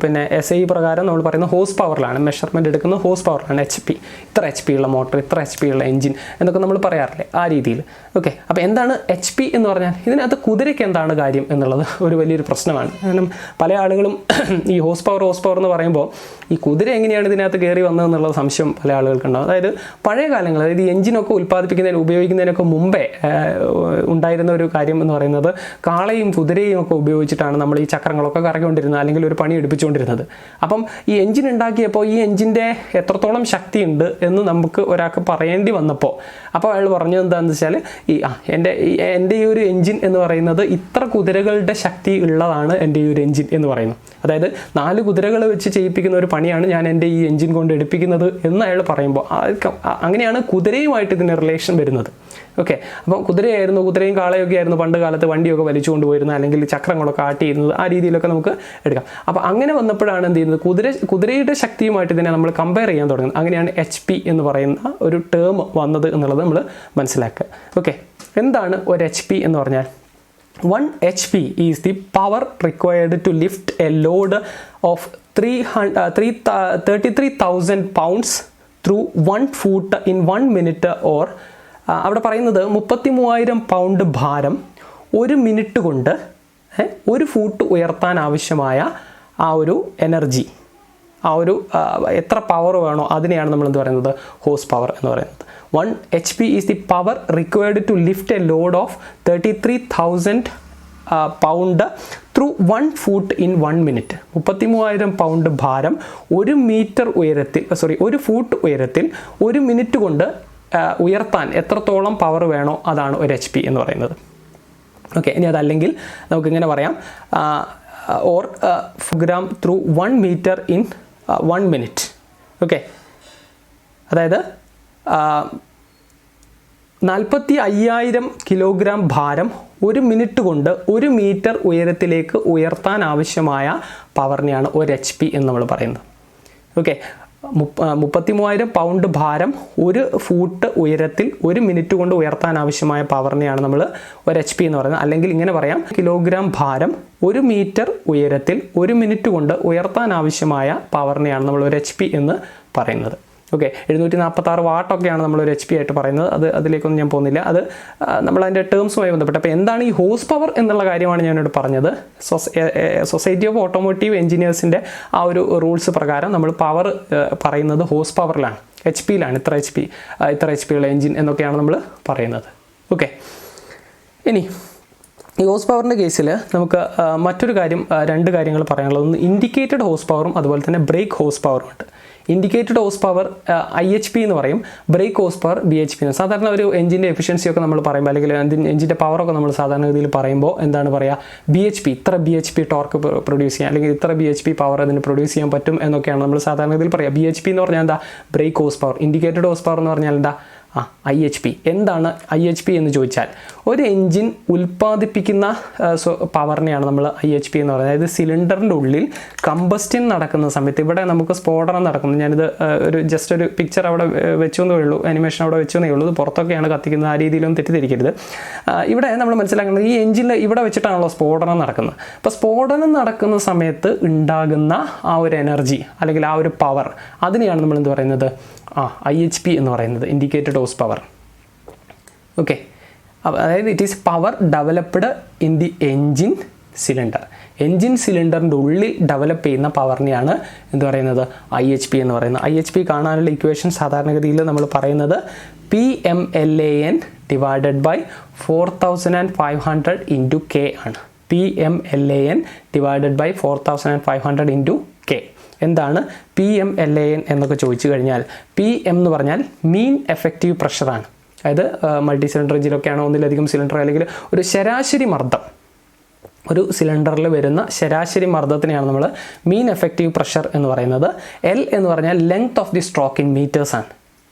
പിന്നെ SI പ്രകാരം നമ്മൾ പറയുന്ന ഹോസ് പവറിലാണ് മെഷർമെൻറ്റ് എടുക്കുന്നത്, ഹോസ് പവറിലാണ്. HP ഇത്ര HP ഉള്ള മോട്ടർ, ഇത്ര HP ഉള്ള എൻജിൻ എന്നൊക്കെ നമ്മൾ പറയാറില്ലേ, ആ രീതിയിൽ. ഓക്കെ, അപ്പോൾ എന്താണ് HP എന്ന് പറഞ്ഞാൽ? ഇതിനകത്ത് കുതിരയ്ക്ക് എന്താണ് കാര്യം എന്നുള്ളത് ഒരു വലിയൊരു പ്രശ്നമാണ്. കാരണം പല ആളുകളും ഈ ഹോസ് പവർ എന്ന് പറയുമ്പോൾ ഈ കുതിര എങ്ങനെയാണ് ഇതിനകത്ത് കയറി വന്നതെന്നുള്ള സംശയം പല ആളുകൾക്കുണ്ടാകും. അതായത് പഴയ കാലങ്ങൾ, അതായത് ഈ എൻജിനൊക്കെ ഉപയോഗിക്കുന്നതിനൊക്കെ മുമ്പേ ഉണ്ടായിരുന്ന ഒരു കാര്യം എന്ന് പറയുന്നത് കാളയും കുതിരയും ഒക്കെ ഉപയോഗിച്ചിട്ടാണ് നമ്മൾ ഈ ചക്രങ്ങളൊക്കെ കറങ്ങിക്കൊണ്ടിരുന്നത്, അല്ലെങ്കിൽ ഒരു പണി എടുപ്പിച്ചുകൊണ്ടിരുന്നത്. അപ്പം ഈ എൻജിൻ ഉണ്ടാക്കിയപ്പോൾ ഈ എൻജിൻ്റെ എത്രത്തോളം ശക്തിയുണ്ട് എന്ന് നമുക്ക് ഒരാൾക്ക് പറയേണ്ടി വന്നപ്പോൾ അപ്പോൾ അയാൾ പറഞ്ഞത് എന്താണെന്ന് വെച്ചാൽ എൻ്റെ ഈ ഒരു എൻജിൻ എന്ന് പറയുന്നത് ഇത്ര കുതിരകളുടെ ശക്തി ഉള്ളതാണ് എൻ്റെ ഈ ഒരു എൻജിൻ എന്ന് പറയുന്നു. അതായത് 4 കുതിരകൾ വെച്ച് ചെയ്യിപ്പിക്കുന്ന ഒരു പണിയാണ് ഞാൻ എൻ്റെ ഈ എൻജിൻ കൊണ്ട് എടുപ്പിക്കുന്നത് എന്ന് അയാൾ പറയുമ്പോൾ അങ്ങനെയാണ് കുതിരയുമായിട്ട് ഇതിന് റിലേഷൻ വരുന്നത്. ഓക്കെ, അപ്പം കുതിരയും കാളയൊക്കെ ആയിരുന്നു പണ്ട് കാലത്ത് വണ്ടിയൊക്കെ വലിച്ചുകൊണ്ട് പോയിരുന്നത്, അല്ലെങ്കിൽ ചക്രങ്ങളൊക്കെ ആട്ടിയിരുന്നത്, ആ രീതിയിലൊക്കെ നമുക്ക് എടുക്കാം. അപ്പോൾ അങ്ങനെ വന്നപ്പോഴാണ് എന്ത് ചെയ്യുന്നത്, കുതിരയുടെ ശക്തിയുമായിട്ട് ഇതിനെ നമ്മൾ കമ്പയർ ചെയ്യാൻ തുടങ്ങുന്നത്. അങ്ങനെയാണ് HP എന്ന് പറയുന്ന ഒരു ടേം വന്നത് എന്നുള്ളത് നമ്മൾ മനസ്സിലാക്കുക. ഓക്കെ, എന്താണ് ഒരു HP എന്ന് പറഞ്ഞാൽ? 1 HP is the power required to lift a load of 33,000 pounds through 1 foot in 1 minute or അവിടെ പറയുന്നത് 33,000 പൗണ്ട് ഭാരം 1 മിനിറ്റ് കൊണ്ട് 1 ഫൂട്ട് ഉയർത്താൻ ആവശ്യമായ ആ ഒരു എനർജി, ആ ഒരു എത്ര പവർ വേണോ അതിനെയാണ് നമ്മൾ എന്ത് പറയുന്നത്, ഹോസ് പവർ എന്ന് പറയുന്നത്. 1 HP is the power required to lift a load of 33,000 pound through 1 foot in 1 minute. 33,000 pound ഭാരം 1 ഫൂട്ട് ഉയരത്തിൽ 1 മിനിറ്റ് കൊണ്ട് ഉയർത്താൻ എത്രത്തോളം പവർ വേണോ അതാണ് ഒരു HP എന്ന് പറയുന്നത്. ഓക്കെ, ഇനി അതല്ലെങ്കിൽ നമുക്കിങ്ങനെ പറയാം, or gram through 1 meter in 1 minute. Okay, അതായത് 45,000 കിലോഗ്രാം ഭാരം 1 മിനിറ്റ് കൊണ്ട് 1 മീറ്റർ ഉയരത്തിലേക്ക് ഉയർത്താൻ ആവശ്യമായ പവറിനെയാണ് ഒരു HP എന്ന് നമ്മൾ പറയുന്നത്. ഓക്കെ, 33,000 പൗണ്ട് ഭാരം 1 ഫൂട്ട് ഉയരത്തിൽ 1 മിനിറ്റ് കൊണ്ട് ഉയർത്താൻ ആവശ്യമായ പവറിനെയാണ് നമ്മൾ ഒരു HP എന്ന് പറയുന്നത്. അല്ലെങ്കിൽ ഇങ്ങനെ പറയാം, കിലോഗ്രാം ഭാരം 1 മീറ്റർ ഉയരത്തിൽ 1 മിനിറ്റ് കൊണ്ട് ഉയർത്താൻ ആവശ്യമായ പവറിനെയാണ് നമ്മൾ ഒരു HP എന്ന് പറയുന്നത്. ഓക്കെ, 746 വാട്ടൊക്കെയാണ് നമ്മളൊരു HP ആയിട്ട് പറയുന്നത്. അതിലേക്കൊന്നും ഞാൻ പോകുന്നില്ല, അത് നമ്മളതിൻ്റെ ടേംസുമായി ബന്ധപ്പെട്ട്. അപ്പോൾ എന്താണ് ഈ ഹോസ് പവർ എന്നുള്ള കാര്യമാണ് ഞാനിവിടെ പറഞ്ഞത്. സൊസൈറ്റി ഓഫ് ഓട്ടോമോട്ടീവ് എഞ്ചിനീയേഴ്സിൻ്റെ ആ ഒരു റൂൾസ് പ്രകാരം നമ്മൾ പവർ പറയുന്നത് ഹോസ് പവറിലാണ്, HP-ലാണ്. ഇത്ര HP ഉള്ള എഞ്ചിൻ എന്നൊക്കെയാണ് നമ്മൾ പറയുന്നത്. ഓക്കെ, ഇനി ഈ ഹോസ് പവറിൻ്റെ കേസിൽ നമുക്ക് മറ്റൊരു കാര്യം, 2 കാര്യങ്ങൾ പറയാനുള്ളത്. ഒന്ന് ഇൻഡിക്കേറ്റഡ് ഹോസ് പവറും അതുപോലെ തന്നെ ബ്രേക്ക് ഹോസ് പവറും ഉണ്ട്. ഇൻഡിക്കേറ്റഡ് ഹോസ് പവർ IHP എന്ന് പറയും, ബ്രേക്ക് ഹോസ് പവർ BHP എന്ന്. സാധാരണ ഒരു എഞ്ചിൻ്റെ എഫിഷ്യൻസിയൊക്കെ നമ്മൾ പറയുമ്പോൾ, അല്ലെങ്കിൽ എഞ്ചിൻ്റെ പവറൊക്കെ നമ്മൾ സാധാരണഗതിയിൽ പറയുമ്പോൾ എന്താണ് പറയുക, BHP, ഇത്ര BHP ടോർക്ക് പ്രൊഡ്യൂസ് ചെയ്യാൻ, അല്ലെങ്കിൽ ഇത്ര BHP പവർ അതിന് പ്രൊഡ്യൂസ് ചെയ്യാൻ പറ്റും എന്നൊക്കെയാണ് നമ്മൾ സാധാരണഗതിയിൽ പറയുക. BHP എന്ന് പറഞ്ഞാൽ എന്താ, brake horse power. Indicated horse power എന്ന് പറഞ്ഞാൽ എന്താ, IHP. എന്താണ് IHP എന്ന് ചോദിച്ചാൽ, ഒരു എൻജിൻ ഉൽപ്പാദിപ്പിക്കുന്ന പവറിനെയാണ് നമ്മൾ IHP എന്ന് പറയുന്നത്. അതായത് സിലിണ്ടറിൻ്റെ ഉള്ളിൽ കമ്പസ്റ്റൻ നടക്കുന്ന സമയത്ത്, ഇവിടെ നമുക്ക് സ്ഫോടനം നടക്കുന്നു. ഞാനിത് ജസ്റ്റ് ഒരു പിക്ചർ അവിടെ വെച്ചെന്നേ ഉള്ളൂ, അനിമേഷൻ അവിടെ വെച്ചെന്നേ ഉള്ളൂ, ഇത് പുറത്തൊക്കെയാണ് കത്തിക്കുന്നത്, ആ രീതിയിലൊന്നും തെറ്റിദ്ധരിക്കരുത്. ഇവിടെ നമ്മൾ മനസ്സിലാക്കുന്നത് ഈ എൻജിനിൽ ഇവിടെ വെച്ചിട്ടാണല്ലോ സ്ഫോടനം നടക്കുന്നത്. അപ്പോൾ സ്ഫോടനം നടക്കുന്ന സമയത്ത് ഉണ്ടാകുന്ന ആ ഒരു എനർജി, അല്ലെങ്കിൽ ആ ഒരു പവർ, അതിനെയാണ് നമ്മൾ എന്ത് പറയുന്നത്, IHP എന്ന് പറയുന്നത്, ഇൻഡിക്കേറ്റഡ് ഹോസ് പവർ. ഓക്കെ, അതായത് it is power developed in the engine cylinder. Engine സിലിണ്ടറിൻ്റെ ഉള്ളിൽ ഡെവലപ്പ് ചെയ്യുന്ന പവറിനെയാണ് എന്ത് പറയുന്നത്, IHP എന്ന് പറയുന്നത്. IHP കാണാനുള്ള ഇക്വേഷൻ സാധാരണഗതിയിൽ നമ്മൾ പറയുന്നത് PMLAN divided by 4,500 into K ആണ്. PMLAN divided by 4,500 into K. എന്താണ് PMLAN എന്നൊക്കെ ചോദിച്ചു കഴിഞ്ഞാൽ, PM എന്ന് പറഞ്ഞാൽ മീൻ എഫക്റ്റീവ് പ്രഷറാണ്. അതായത് മൾട്ടി സിലിണ്ടർ എഞ്ചിനൊക്കെയാണോ ഒന്നിലധികം സിലിണ്ടർ, അല്ലെങ്കിൽ ഒരു ശരാശരി മർദ്ദം, ഒരു സിലിണ്ടറിൽ വരുന്ന ശരാശരി മർദ്ദത്തിനെയാണ് നമ്മൾ മീൻ എഫക്റ്റീവ് പ്രഷർ എന്ന് പറയുന്നത്. L എന്ന് പറഞ്ഞാൽ length of the stroke in metres ആണ്.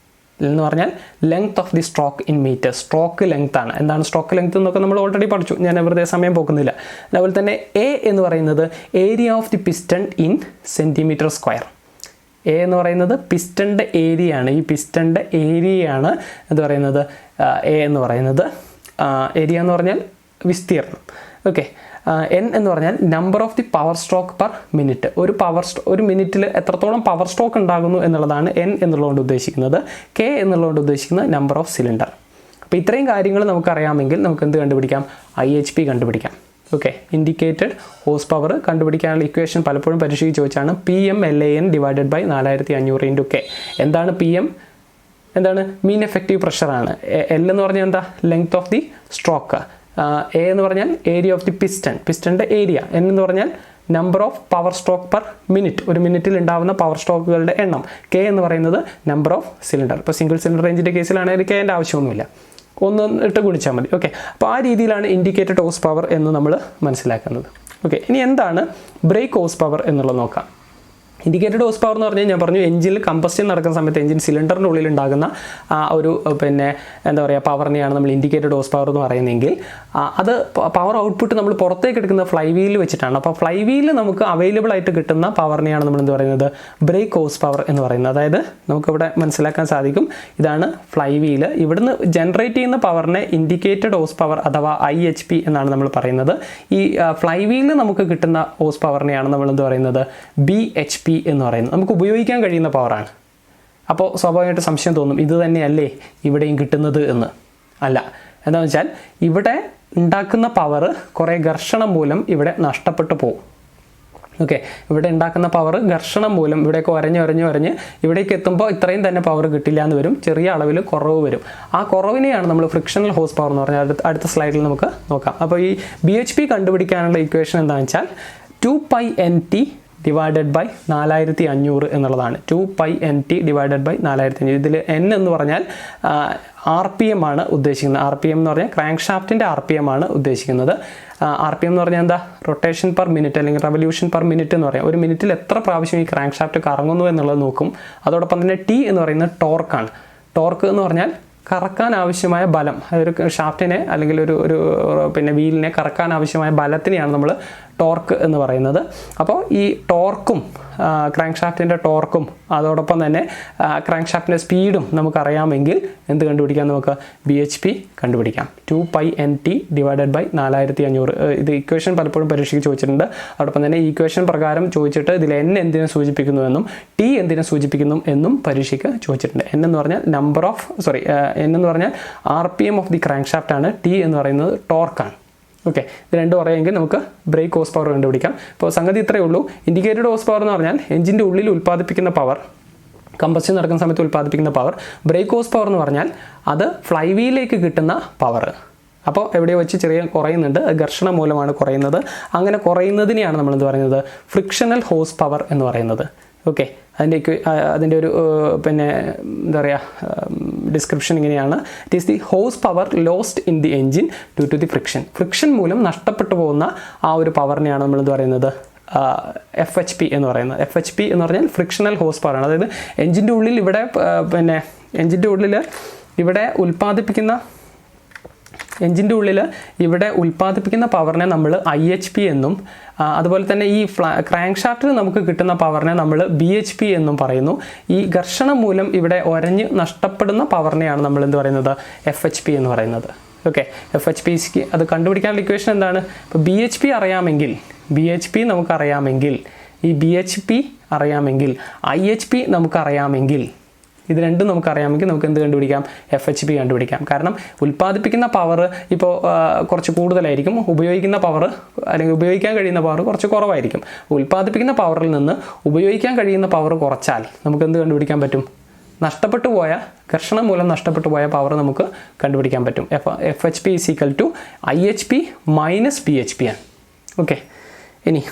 എന്ന് പറഞ്ഞാൽ length of the stroke in metres, stroke length ആണ്. എന്താണ് സ്ട്രോക്ക് ലെങ്ത് എന്നൊക്കെ നമ്മൾ ഓൾറെഡി പഠിച്ചു, ഞാൻ വെറുതെ സമയം പോക്കുന്നില്ല. അതുപോലെ തന്നെ A എന്ന് പറയുന്നത് area of the piston in centimetre square. A എന്ന് പറയുന്നത് പിസ്റ്റണിൻ്റെ ഏരിയയാണ്. ഈ പിസ്റ്റണിൻ്റെ ഏരിയയാണ് എന്ത് പറയുന്നത്, A എന്ന് പറയുന്നത്. ഏരിയ എന്ന് പറഞ്ഞാൽ വിസ്തീർണം. ഓക്കെ, എൻ എന്ന് പറഞ്ഞാൽ number of the power stroke per minute. ഒരു മിനിറ്റിൽ എത്രത്തോളം പവർ സ്ട്രോക്ക് ഉണ്ടാകുന്നു എന്നുള്ളതാണ് എൻ എന്നുള്ളതുകൊണ്ട് ഉദ്ദേശിക്കുന്നത്. കെ എന്നുള്ളതുകൊണ്ട് ഉദ്ദേശിക്കുന്നത് നമ്പർ ഓഫ് സിലിണ്ടർ. അപ്പോൾ ഇത്രയും കാര്യങ്ങൾ നമുക്കറിയാമെങ്കിൽ നമുക്ക് എന്ത് കണ്ടുപിടിക്കാം? IHP കണ്ടുപിടിക്കാം. ഓക്കെ, ഇൻഡിക്കേറ്റഡ് ഹോഴ്സ് പവർ കണ്ടുപിടിക്കാനുള്ള ഇക്വേഷൻ പലപ്പോഴും പരീക്ഷയ്ക്ക് ചോദിച്ചാണ് PMLAN divided by 4500 into K. എന്താണ് PM? എന്താണ്? മീൻ എഫക്റ്റീവ് പ്രഷറാണ്. L എന്ന് പറഞ്ഞാൽ എന്താ? Length of the stroke. A എന്ന് പറഞ്ഞാൽ ഏരിയ ഓഫ് ദി പിസ്റ്റൻ്റെ ഏരിയ. N എന്ന് പറഞ്ഞാൽ number of power stroke per minute, ഒരു മിനിറ്റിൽ ഉണ്ടാകുന്ന പവർ സ്ട്രോക്കുകളുടെ എണ്ണം. K എന്ന് പറയുന്നത് നമ്പർ ഓഫ് സിലിണ്ടർ. ഇപ്പോൾ സിംഗിൾ സിലിണ്ടർ റേഞ്ചിൻ്റെ കേസിലാണെങ്കിൽ Kൻ്റെ ആവശ്യമൊന്നുമില്ല, ഒന്ന് ഇട്ട് ഗുണിച്ചാൽ മതി. ഓക്കെ, അപ്പോൾ ആ രീതിയിലാണ് ഇൻഡിക്കേറ്റഡ് ഹോഴ്സ് പവർ എന്ന് നമ്മൾ മനസ്സിലാക്കുന്നത്. ഓക്കെ, ഇനി എന്താണ് ബ്രേക്ക് ഹോഴ്സ് പവർ എന്നുള്ളത് നോക്കാം. ഇൻഡിക്കേറ്റഡ് ഹോഴ്സ് പവർ എന്ന് പറഞ്ഞാൽ ഞാൻ പറഞ്ഞു, എഞ്ചിനിൽ കമ്പസ്റ്റൻ നടക്കുന്ന സമയത്ത് എഞ്ചിൻ സിലിണ്ടറിൻ്റെ ഉള്ളിൽ ഉണ്ടാകുന്ന ഒരു എന്താ പറയുക പവറിനെയാണ് നമ്മൾ ഇൻഡിക്കേറ്റഡ് ഹോഴ്സ് പവർ എന്ന് പറയുന്നതെങ്കിൽ അത് പവർ ഔട്ട്പുട്ട് നമ്മൾ പുറത്തേക്ക് എടുക്കുന്ന ഫ്ലൈ വീലിൽ വെച്ചിട്ടാണ്. അപ്പോൾ ഫ്ലൈ വീലിൽ നമുക്ക് അവൈലബിൾ ആയിട്ട് കിട്ടുന്ന പവറിനെയാണ് നമ്മൾ എന്ത് പറയുന്നത്? ബ്രേക്ക് ഹോഴ്സ് പവർ എന്ന് പറയുന്നത്. അതായത് നമുക്കിവിടെ മനസ്സിലാക്കാൻ സാധിക്കും, ഇതാണ് ഫ്ലൈ വീല്. ഇവിടുന്ന് ജനറേറ്റ് ചെയ്യുന്ന പവറിനെ ഇൻഡിക്കേറ്റഡ് ഹോഴ്സ് പവർ അഥവാ IHP എന്നാണ് നമ്മൾ പറയുന്നത്. ഈ ഫ്ലൈ വീലിൽ നമുക്ക് കിട്ടുന്ന ഹോഴ്സ് പവറിനെയാണ് നമ്മൾ എന്ത് പറയുന്നത്? BHP എന്ന് പറയുന്നത്. നമുക്ക് ഉപയോഗിക്കാൻ കഴിയുന്ന പവറാണ്. അപ്പോൾ സ്വാഭാവികമായിട്ട് സംശയം തോന്നും, ഇത് തന്നെയല്ലേ ഇവിടെയും കിട്ടുന്നത് എന്ന്. അല്ല, എന്താണെന്ന് വെച്ചാൽ ഇവിടെ ഉണ്ടാക്കുന്ന പവർ കുറേ ഘർഷണം മൂലം ഇവിടെ നഷ്ടപ്പെട്ടു പോകും. ഓക്കെ, ഇവിടെ ഉണ്ടാക്കുന്ന പവർ ഘർഷണം മൂലം ഇവിടേക്ക് ഒരഞ്ഞ് ഇവിടേക്ക് എത്തുമ്പോൾ ഇത്രയും തന്നെ പവർ കിട്ടില്ല എന്ന് വരും, ചെറിയ അളവിൽ കുറവ് വരും. ആ കുറവിനെയാണ് നമ്മൾ ഫ്രിക്ഷണൽ ഹോഴ്സ് പവർ എന്ന് പറഞ്ഞാൽ അടുത്ത സ്ലൈഡിൽ നമുക്ക് നോക്കാം. അപ്പോൾ ഈ BHP കണ്ടുപിടിക്കാനുള്ള ഇക്വേഷൻ എന്താണെന്ന് വെച്ചാൽ 2πNT ഡിവൈഡഡ് ബൈ 4500 എന്നുള്ളതാണ്. 2πNT divided by 4500. ഇതിൽ N എന്ന് പറഞ്ഞാൽ RPM ആണ് ഉദ്ദേശിക്കുന്നത്. RPM എന്ന് പറഞ്ഞാൽ ക്രാങ്ക് ഷാഫ്റ്റിൻ്റെ RPM ആണ് ഉദ്ദേശിക്കുന്നത്. RPM എന്ന് പറഞ്ഞാൽ എന്താ? റൊട്ടേഷൻ പെർ മിനിറ്റ് അല്ലെങ്കിൽ റെവല്യൂഷൻ പെർ മിനിറ്റ് എന്ന് പറയാം. ഒരു മിനിറ്റിൽ എത്ര പ്രാവശ്യം ഈ ക്രാങ്ക് ഷാഫ്റ്റ് കറങ്ങുന്നു എന്നുള്ളത് നോക്കും. അതോടൊപ്പം തന്നെ T എന്ന് പറയുന്നത് ടോർക്കാണ്. ടോർക്ക് എന്ന് പറഞ്ഞാൽ കറക്കാൻ ആവശ്യമായ ബലം. ഒരു ഷാഫ്റ്റിനെ അല്ലെങ്കിൽ ഒരു വീലിനെ കറക്കാൻ ആവശ്യമായ ബലത്തിനെയാണ് നമ്മൾ ടോർക്ക് എന്ന് പറയുന്നത്. അപ്പോൾ ഈ ടോർക്കും ക്രാങ്ക് ഷാഫ്റ്റിൻ്റെ ടോർക്കും അതോടൊപ്പം തന്നെ ക്രാങ്ക് ഷാഫ്റ്റിൻ്റെ സ്പീഡും നമുക്കറിയാമെങ്കിൽ എന്ത് കണ്ടുപിടിക്കാം? നമുക്ക് BHP കണ്ടുപിടിക്കാം. 2πNT divided by 4500. ഇത് ഇക്വേഷൻ പലപ്പോഴും പരീക്ഷയ്ക്ക് ചോദിച്ചിട്ടുണ്ട്. അതോടൊപ്പം തന്നെ ഈ ഇക്വേഷൻ പ്രകാരം ചോദിച്ചിട്ട് ഇതിൽ N എന്തിനെ സൂചിപ്പിക്കുന്നു എന്നും T എന്തിനെ സൂചിപ്പിക്കുന്നു എന്നും പരീക്ഷയ്ക്ക് ചോദിച്ചിട്ടുണ്ട്. N എന്ന് പറഞ്ഞാൽ N എന്ന് പറഞ്ഞാൽ RPM of the crank shaft ആണ്. T എന്ന് പറയുന്നത് ടോർക്കാണ്. ഓക്കെ, ഇത് രണ്ടും അറിയാമെങ്കിൽ നമുക്ക് ബ്രേക്ക് ഹോഴ്സ് പവർ കണ്ടുപിടിക്കാം. ഇപ്പോൾ സംഗതി ഇത്രയേ ഉള്ളൂ. ഇൻഡിക്കേറ്റഡ് ഹോഴ്സ് പവർ എന്ന് പറഞ്ഞാൽ എഞ്ചിൻ്റെ ഉള്ളിൽ ഉൽപ്പാദിപ്പിക്കുന്ന പവർ, കമ്പസ്റ്റൻ നടക്കുന്ന സമയത്ത് ഉൽപ്പാദിപ്പിക്കുന്ന പവർ. ബ്രേക്ക് ഹോഴ്സ് പവർ എന്ന് പറഞ്ഞാൽ അത് ഫ്ലൈ വീലിലേക്ക് കിട്ടുന്ന പവർ. അപ്പോൾ എവിടെയോ വെച്ച് ചെറിയ കുറയുന്നുണ്ട്, ഘർഷണം മൂലമാണ് കുറയുന്നത്. അങ്ങനെ കുറയുന്നതിനെയാണ് നമ്മൾ എന്ത് പറയുന്നത്? ഫ്രിക്ഷണൽ ഹോഴ്സ് പവർ എന്ന് പറയുന്നത്. ഓക്കെ, അതിൻ്റെ ഒരു എന്താ പറയുക ഡിസ്ക്രിപ്ഷൻ ഇങ്ങനെയാണ്. It is the horse power lost in the engine due to the friction മൂലം നഷ്ടപ്പെട്ടു പോകുന്ന ആ ഒരു പവറിനെയാണ് നമ്മൾ എന്ത് പറയുന്നത്? FHP എന്ന് പറയുന്നത്. FHP എന്ന് പറഞ്ഞാൽ ഫ്രിക്ഷണൽ ഹോഴ്സ് പവർ ആണ്. അതായത് എൻജിൻ്റെ ഉള്ളിൽ ഇവിടെ ഉൽപ്പാദിപ്പിക്കുന്ന പവറിനെ നമ്മൾ IHP എന്നും അതുപോലെ തന്നെ ഈ ക്രാങ്ക് ഷാഫ്റ്റിൽ നമുക്ക് കിട്ടുന്ന പവറിനെ നമ്മൾ BHP എന്നും പറയുന്നു. ഈ ഘർഷണം മൂലം ഇവിടെ ഒരഞ്ഞ് നഷ്ടപ്പെടുന്ന പവറിനെയാണ് നമ്മൾ എന്ത് പറയുന്നത്? FHP എന്ന് പറയുന്നത്. ഓക്കെ, FHPക്ക് അത് കണ്ടുപിടിക്കാനുള്ള ഇക്വേഷൻ എന്താണ്? ഇപ്പോൾ BHP നമുക്കറിയാമെങ്കിൽ ഈ BHP അറിയാമെങ്കിൽ IHP നമുക്കറിയാമെങ്കിൽ ഇത് രണ്ടും നമുക്കറിയാമെങ്കിൽ നമുക്ക് എന്ത് കണ്ടുപിടിക്കാം? FHP കണ്ടുപിടിക്കാം. കാരണം ഉൽപ്പാദിപ്പിക്കുന്ന പവർ ഇപ്പോൾ കുറച്ച് കൂടുതലായിരിക്കും, ഉപയോഗിക്കുന്ന പവർ അല്ലെങ്കിൽ ഉപയോഗിക്കാൻ കഴിയുന്ന പവർ കുറച്ച് കുറവായിരിക്കും. ഉൽപ്പാദിപ്പിക്കുന്ന പവറിൽ നിന്ന് ഉപയോഗിക്കാൻ കഴിയുന്ന പവർ കുറച്ചാൽ നമുക്ക് എന്ത് കണ്ടുപിടിക്കാൻ പറ്റും? നഷ്ടപ്പെട്ടു പോയ, ഘർഷണം മൂലം നഷ്ടപ്പെട്ടു പോയ പവർ നമുക്ക് കണ്ടുപിടിക്കാൻ പറ്റും. FHP is equal to IHP minus BHP ആണ്. ഓക്കെ, ഇനി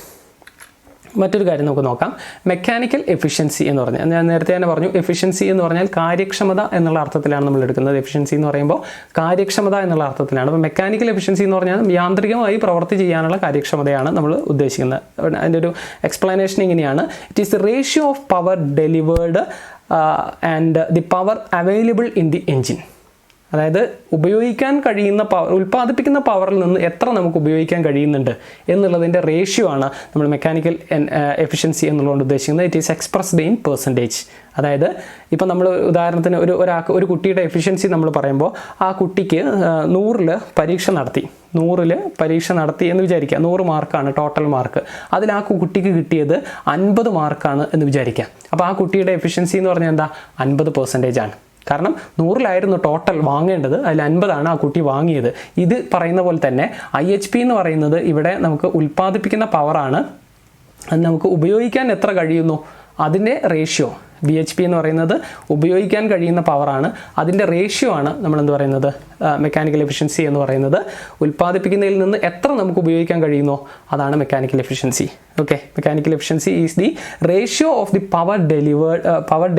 മറ്റൊരു കാര്യം നമുക്ക് നോക്കാം. മെക്കാനിക്കൽ എഫിഷ്യൻസി എന്ന് പറഞ്ഞാൽ ഞാൻ നേരത്തെ തന്നെ പറഞ്ഞു, എഫിഷ്യൻസി എന്ന് പറഞ്ഞാൽ കാര്യക്ഷമത എന്നുള്ള അർത്ഥത്തിലാണ് നമ്മൾ എടുക്കുന്നത്. എഫിഷ്യൻസി എന്ന് പറയുമ്പോൾ കാര്യക്ഷമത എന്നുള്ള അർത്ഥത്തിലാണ്. അപ്പോൾ മെക്കാനിക്കൽ എഫിഷ്യൻസി എന്ന് പറഞ്ഞാൽ യാന്ത്രികമായി പ്രവൃത്തി ചെയ്യാനുള്ള കാര്യക്ഷമതയാണ് നമ്മൾ ഉദ്ദേശിക്കുന്നത്. അതിൻ്റെ ഒരു എക്സ്പ്ലനേഷൻ ഇങ്ങനെയാണ്: it is the ratio of power delivered and the power available in the engine. അതായത് ഉപയോഗിക്കാൻ കഴിയുന്ന ഉൽപ്പാദിപ്പിക്കുന്ന പവറിൽ നിന്ന് എത്ര നമുക്ക് ഉപയോഗിക്കാൻ കഴിയുന്നുണ്ട് എന്നുള്ളതിൻ്റെ റേഷ്യോ ആണ് നമ്മൾ മെക്കാനിക്കൽ എഫിഷ്യൻസി എന്നുള്ളതുകൊണ്ട് ഉദ്ദേശിക്കുന്നത്. It is expressed in percentage. അതായത് ഇപ്പം നമ്മൾ ഉദാഹരണത്തിന് ഒരു കുട്ടിയുടെ എഫിഷ്യൻസി നമ്മൾ പറയുമ്പോൾ ആ കുട്ടിക്ക് 100 പരീക്ഷ നടത്തി എന്ന് വിചാരിക്കുക. 100 മാർക്കാണ് ടോട്ടൽ മാർക്ക്. അതിൽ ആ കുട്ടിക്ക് കിട്ടിയത് 50 മാർക്കാണ് എന്ന് വിചാരിക്കുക. അപ്പോൾ ആ കുട്ടിയുടെ എഫിഷ്യൻസി എന്ന് പറഞ്ഞാൽ എന്താ? 50% ആണ്. കാരണം 100 ടോട്ടൽ വാങ്ങേണ്ടത്, അതിൽ 50 ആ കുട്ടി വാങ്ങിയത്. ഇത് പറയുന്ന പോലെ തന്നെ IHP എന്ന് പറയുന്നത് ഇവിടെ നമുക്ക് ഉൽപ്പാദിപ്പിക്കുന്ന പവറാണ്. അത് നമുക്ക് ഉപയോഗിക്കാൻ എത്ര കഴിയുന്നു അതിൻ്റെ റേഷ്യോ. BHP എന്ന് പറയുന്നത് ഉപയോഗിക്കാൻ കഴിയുന്ന പവറാണ്, അതിൻ്റെ റേഷ്യോ ആണ് നമ്മൾ എന്ത് പറയുന്നത് മെക്കാനിക്കൽ എഫിഷ്യൻസി എന്ന് പറയുന്നത്. ഉൽപ്പാദിപ്പിക്കുന്നതിൽ നിന്ന് എത്ര നമുക്ക് ഉപയോഗിക്കാൻ കഴിയുന്നോ അതാണ് mechanical efficiency. Okay, mechanical efficiency is the ratio of the power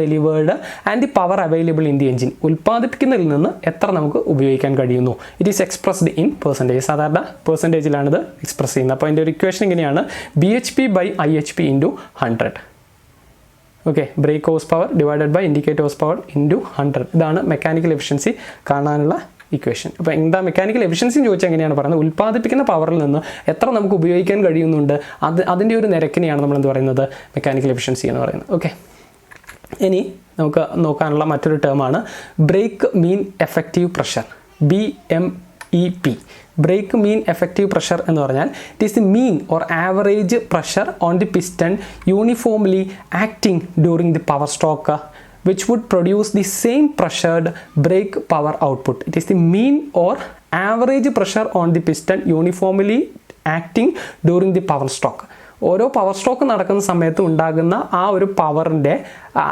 delivered and the power available in the engine. ഉൽപ്പാദിപ്പിക്കുന്നതിൽ നിന്ന് എത്ര നമുക്ക് ഉപയോഗിക്കാൻ കഴിയുന്നു. It is expressed in percentage. സാധാരണ പെർസെൻറ്റേജിലാണിത് എക്സ്പ്രസ് ചെയ്യുന്നത്. അപ്പോൾ അതിൻ്റെ ഒരു ഇക്വേഷൻ ഇങ്ങനെയാണ്: BHP/IHP × 100. Okay, brake horse power divided by indicator horse power × 100. ഇതാണ് മെക്കാനിക്കൽ എഫിഷ്യൻസി കാണാനുള്ള ഇക്വേഷൻ. അപ്പോൾ എന്താ മെക്കാനിക്കൽ എഫിഷ്യൻസി എന്ന് ചോദിച്ചാൽ എങ്ങനെയാണ് പറയുന്നത്? ഉൽപ്പാദിപ്പിക്കുന്ന പവറിൽ നിന്ന് എത്ര നമുക്ക് ഉപയോഗിക്കാൻ കഴിയുന്നുണ്ട് അതിൻ്റെ ഒരു നിരക്കിനെയാണ് നമ്മൾ എന്ത് പറയുന്നത് മെക്കാനിക്കൽ എഫിഷ്യൻസി എന്ന് പറയുന്നത്. ഓക്കെ, ഇനി നമുക്ക് നോക്കാനുള്ള മറ്റൊരു ടേമാണ് brake mean effective pressure, BMEP. Brake mean effective pressure എന്ന് പറഞ്ഞാൽ it is the mean or average pressure on the piston uniformly acting during the power stroke which would produce the same pressured brake power output. It is the mean or average pressure on the piston uniformly acting during the power stroke. ഓരോ power stroke നടക്കുന്ന സമയത്ത് ഉണ്ടാകുന്ന ആ ഒരു പവറിൻ്റെ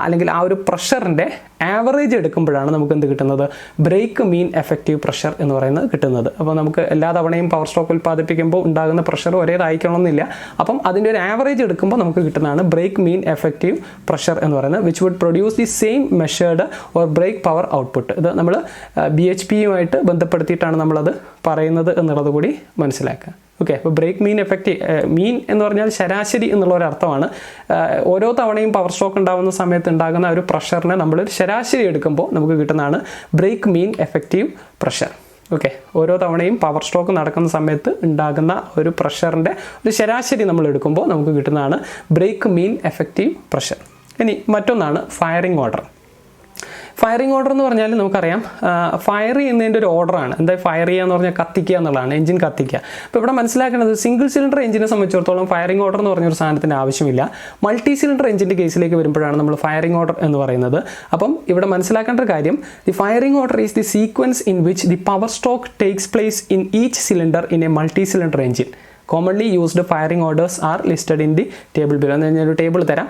അല്ലെങ്കിൽ ആ ഒരു പ്രഷറിൻ്റെ average എടുക്കുമ്പോഴാണ് നമുക്ക് എന്ത് കിട്ടുന്നത്? ബ്രേക്ക് മീൻ എഫക്റ്റീവ് പ്രഷർ എന്ന് പറയുന്നത് കിട്ടുന്നത്. അപ്പോൾ നമുക്ക് എല്ലാ തവണയും പവർ സ്ട്രോക്ക് ഉൽപ്പാദിപ്പിക്കുമ്പോൾ ഉണ്ടാകുന്ന പ്രഷർ ഒരേതായിക്കണമെന്നില്ല. അപ്പം അതിൻ്റെ ഒരു ആവറേജ് എടുക്കുമ്പോൾ നമുക്ക് കിട്ടുന്നതാണ് ബ്രേക്ക് മീൻ എഫക്റ്റീവ് പ്രഷർ എന്ന് പറയുന്നത്. Which would produce the same measured or brake power output. ഇത് നമ്മൾ BHPയുമായിട്ട് ബന്ധപ്പെടുത്തിയിട്ടാണ് നമ്മളത് പറയുന്നത് എന്നുള്ളത് കൂടി മനസ്സിലാക്കുക. ഓക്കെ, അപ്പോൾ ബ്രേക്ക് മീൻ മീൻ എന്ന് പറഞ്ഞാൽ ശരാശരി എന്നുള്ള ഒരർത്ഥമാണ്. ഓരോ തവണയും പവർ സ്ട്രോക്ക് ഉണ്ടാകുന്ന സമയത്ത് ഉണ്ടാകുന്ന ഒരു പ്രഷറിനെ നമ്മൾ ശരാശരി എടുക്കുമ്പോൾ നമുക്ക് കിട്ടുന്നതാണ് brake mean effective pressure. Okay, ഓരോ തവണയും പവർ സ്ട്രോക്ക് നടക്കുന്ന സമയത്ത് ഉണ്ടാകുന്ന ഒരു പ്രഷറിൻ്റെ ഒരു ശരാശരി നമ്മൾ എടുക്കുമ്പോൾ നമുക്ക് കിട്ടുന്നതാണ് ബ്രേക്ക് മീൻ എഫക്റ്റീവ് പ്രഷർ. ഇനി മറ്റൊന്നാണ് ഫയറിംഗ് ഓർഡർ. ഫയറിംഗ് ഓർഡർ എന്ന് പറഞ്ഞാൽ നമുക്കറിയാം ഫയർ ചെയ്യുന്നതിൻ്റെ ഒരു ഓർഡറാണ്. എന്താ ഫയർ ചെയ്യുക എന്ന് പറഞ്ഞാൽ കത്തിക്കുക എന്നുള്ളതാണ്, എഞ്ചിൻ കത്തിക്കുക. അപ്പോൾ ഇവിടെ മനസ്സിലാക്കേണ്ടത് സിംഗിൾ സിലിണ്ടർ എഞ്ചിനെ സംബന്ധിച്ചിടത്തോളം ഫയറിംഗ് ഓർഡർ എന്ന് പറഞ്ഞൊരു സാധനത്തിൻ്റെ ആവശ്യമില്ല. മൾട്ടി സിലിണ്ടർ എഞ്ചിൻ്റെ കേസിലേക്ക് വരുമ്പോഴാണ് നമ്മൾ ഫയറിംഗ് ഓർഡർ എന്ന് പറയുന്നത്. അപ്പം ഇവിടെ മനസ്സിലാക്കേണ്ട ഒരു കാര്യം, the firing order is the sequence in which the power stroke takes place in each cylinder in A multi cylinder engine. Commonly used firing orders R listed in the table below. ഞാനൊരു table തരാം,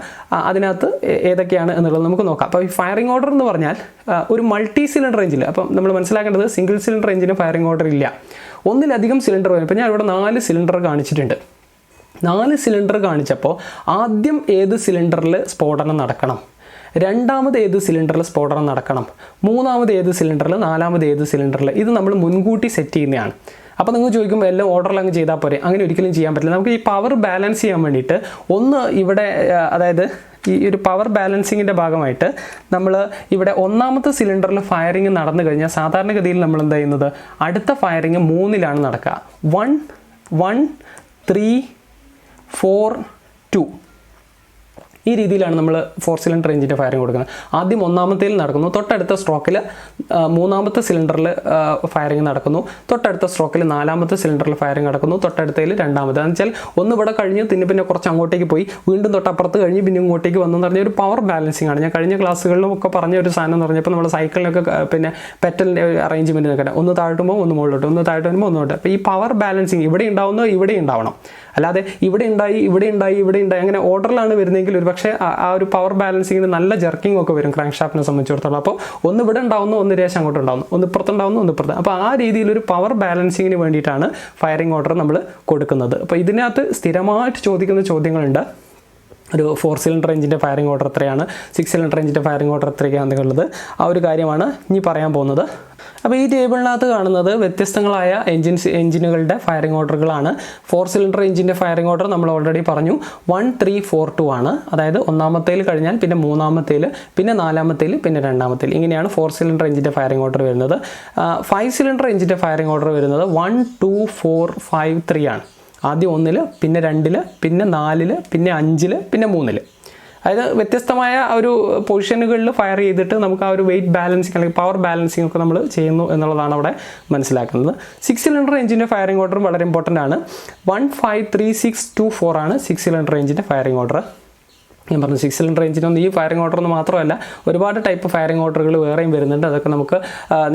അതിനകത്ത് ഏതൊക്കെയാണ് എന്നുള്ളത് നമുക്ക് നോക്കാം. അപ്പോൾ ഈ firing order എന്ന് പറഞ്ഞാൽ ഒരു മൾട്ടി സിലിണ്ടർ എഞ്ചിൻ, അപ്പം നമ്മൾ മനസ്സിലാക്കേണ്ടത് സിംഗിൾ സിലിണ്ടർ എഞ്ചിന് ഫയറിംഗ് ഓർഡർ ഇല്ല, ഒന്നിലധികം സിലിണ്ടർ വരും. ഇപ്പോൾ ഞാൻ ഇവിടെ 4 സിലിണ്ടർ കാണിച്ചിട്ടുണ്ട്. 4 സിലിണ്ടർ കാണിച്ചപ്പോൾ ആദ്യം ഏത് സിലിണ്ടറിൽ സ്ഫോടനം നടക്കണം, രണ്ടാമത് ഏത് സിലിണ്ടറിൽ സ്ഫോടനം നടക്കണം, മൂന്നാമത് ഏത് സിലിണ്ടറിൽ, നാലാമത് ഏത് സിലിണ്ടറിൽ, ഇത് നമ്മൾ മുൻകൂട്ടി സെറ്റ് ചെയ്യുന്നതാണ്. അപ്പോൾ നിങ്ങൾ ചോദിക്കുമ്പോൾ എല്ലാം ഓർഡറിൽ അങ്ങ് ചെയ്താൽ പോരെ? അങ്ങനെ ഒരിക്കലും ചെയ്യാൻ പറ്റില്ല. നമുക്ക് ഈ പവർ ബാലൻസ് ചെയ്യാൻ വേണ്ടിയിട്ട് ഒന്ന് ഇവിടെ, അതായത് ഈ ഒരു പവർ ബാലൻസിങ്ങിൻ്റെ ഭാഗമായിട്ട് നമ്മൾ ഇവിടെ ഒന്നാമത്തെ സിലിണ്ടറിൽ ഫയറിങ് നടന്നു കഴിഞ്ഞാൽ സാധാരണഗതിയിൽ നമ്മൾ എന്താ ചെയ്യുന്നത്, അടുത്ത ഫയറിങ് 3ലാണ് നടക്കുക. 1, 1, 3, 4, 2. ഈ രീതിയിലാണ് നമ്മൾ 4 സിലിണ്ടർ എഞ്ചിൻ്റെ ഫയറിംഗ് കൊടുക്കുന്നത്. ആദ്യം ഒന്നാമത്തേൽ നടക്കുന്നു, തൊട്ടടുത്ത സ്ട്രോക്കിൽ മൂന്നാമത്തെ സിലിണ്ടറിൽ ഫയറിംഗ് നടക്കുന്നു, തൊട്ടടുത്ത സ്ട്രോക്കിൽ നാലാമത്തെ സിലിണ്ടറിൽ ഫയറിംഗ് നടക്കുന്നു, തൊട്ടടുത്തതിൽ രണ്ടാമത്തെ. എന്ന് വെച്ചാൽ ഒന്ന് ഇവിടെ കഴിഞ്ഞ് പിന്നെ കുറച്ച് അങ്ങോട്ടേക്ക് പോയി വീണ്ടും തൊട്ടപ്പുറത്ത് കഴിഞ്ഞ് പിന്നെ ഇങ്ങോട്ടേക്ക് വന്നു എന്ന് പറഞ്ഞ ഒരു പവർ ബാലൻസിങ് ആണ്. ഞാൻ കഴിഞ്ഞ ക്ലാസ്സുകളിലും ഒക്കെ പറഞ്ഞ ഒരു സാധനം എന്ന് പറഞ്ഞപ്പോൾ നമ്മൾ സൈക്കിളിനൊക്കെ പിന്നെ പെറ്റലിൻ്റെ അറേഞ്ച്മെൻറ്റ് നോക്കട്ടെ, ഒന്ന് താഴ്ത്തുമ്പോൾ ഒന്ന് മുകളിലോട്ട്, ഒന്ന് താഴ്ത്തു വരുമ്പോൾ ഒന്നോട്ട്. അപ്പോൾ ഈ പവർ ബാലൻസിങ് ഇവിടെ ഉണ്ടാവുന്നത് ഇവിടെ ഉണ്ടാവണം, അല്ലാതെ ഇവിടെ ഉണ്ടായി അങ്ങനെ ഓർഡറിലാണ് വരുന്നതെങ്കിൽ ഒരു പക്ഷേ ആ ഒരു പവർ ബാലൻസിങ്ങിന് നല്ല ജർക്കിംഗ് ഒക്കെ വരും ക്രാങ്ക് ഷാഫ്റ്റിനെ സംബന്ധിച്ചിടത്തോളം. അപ്പോൾ ഒന്ന് ഇവിടെ ഉണ്ടാവുന്നു, ഒന്ന് രേശം അങ്ങോട്ട് ഉണ്ടാവുന്നു, ഒന്ന് ഇപ്പുറത്തുണ്ടാവുന്നു, ഒന്ന് ഇപ്പുറത്ത്. അപ്പോൾ ആ രീതിയിലൊരു പവർ ബാലൻസിങ്ങിന് വേണ്ടിയിട്ടാണ് ഫയറിംഗ് ഓർഡർ നമ്മൾ കൊടുക്കുന്നത്. അപ്പോൾ ഇതിനകത്ത് സ്ഥിരമായിട്ട് ചോദിക്കുന്ന ചോദ്യങ്ങളുണ്ട്. ഒരു 4 സിലിണ്ടർ എഞ്ചിൻ്റെ ഫയറിംഗ് ഓർഡർ എത്രയാണ്, 6 സിലിണ്ടർ എഞ്ചിൻ്റെ ഫയറിംഗ് ഓർഡർ എത്രയൊക്കെയാണെന്നുള്ളത് ആ ഒരു കാര്യമാണ് ഇനി പറയാൻ പോകുന്നത്. അപ്പോൾ ഈ ടേബിളിനകത്ത് കാണുന്നത് വ്യത്യസ്തങ്ങളായ എഞ്ചിനുകളുടെ ഫയറിംഗ് ഓർഡറുകളാണ്. 4 സിലിണ്ടർ എഞ്ചിൻ്റെ ഫയറിംഗ് ഓർഡർ നമ്മൾ ഓൾറെഡി പറഞ്ഞു 1 3 4 2 ആണ്. അതായത് ഒന്നാമത്തേൽ കഴിഞ്ഞാൽ പിന്നെ മൂന്നാമത്തേൽ, പിന്നെ നാലാമത്തേൽ, പിന്നെ രണ്ടാമത്തേൽ, ഇങ്ങനെയാണ് 4 സിലിണ്ടർ എഞ്ചിൻ്റെ ഫയറിംഗ് ഓർഡർ വരുന്നത്. 5 സിലിണ്ടർ എഞ്ചിൻ്റെ ഫയറിംഗ് ഓർഡർ വരുന്നത് 1 2 4 5 3 ആണ്. ആദ്യം 1, പിന്നെ 2, പിന്നെ 4, പിന്നെ 5, പിന്നെ 3. അതായത് വ്യത്യസ്തമായ ഒരു പൊസിഷനുകളിൽ ഫയർ ചെയ്തിട്ട് നമുക്ക് ആ ഒരു വെയിറ്റ് ബാലൻസിങ് അല്ലെങ്കിൽ പവർ ബാലൻസിങ് ഒക്കെ നമ്മൾ ചെയ്യുന്നു എന്നുള്ളതാണ് അവിടെ മനസ്സിലാക്കുന്നത്. 6 സിലിണ്ടർ എഞ്ചിൻ്റെ ഫയറിംഗ് ഓർഡർ വളരെ ഇമ്പോർട്ടൻ്റ് ആണ്. 1 5 3 6 2 4 ആണ് 6 സിലിണ്ടർ എഞ്ചിൻ്റെ ഫയറിംഗ് ഓർഡർ. ഞാൻ പറഞ്ഞു 6 സിലിണ്ടർ എഞ്ചിനൊന്നും ഈ ഫയറിംഗ് ഓർഡർ എന്ന് മാത്രമല്ല ഒരുപാട് ടൈപ്പ് ഫയറിംഗ് ഓർഡറുകൾ വേറെയും വരുന്നുണ്ട്. അതൊക്കെ നമുക്ക്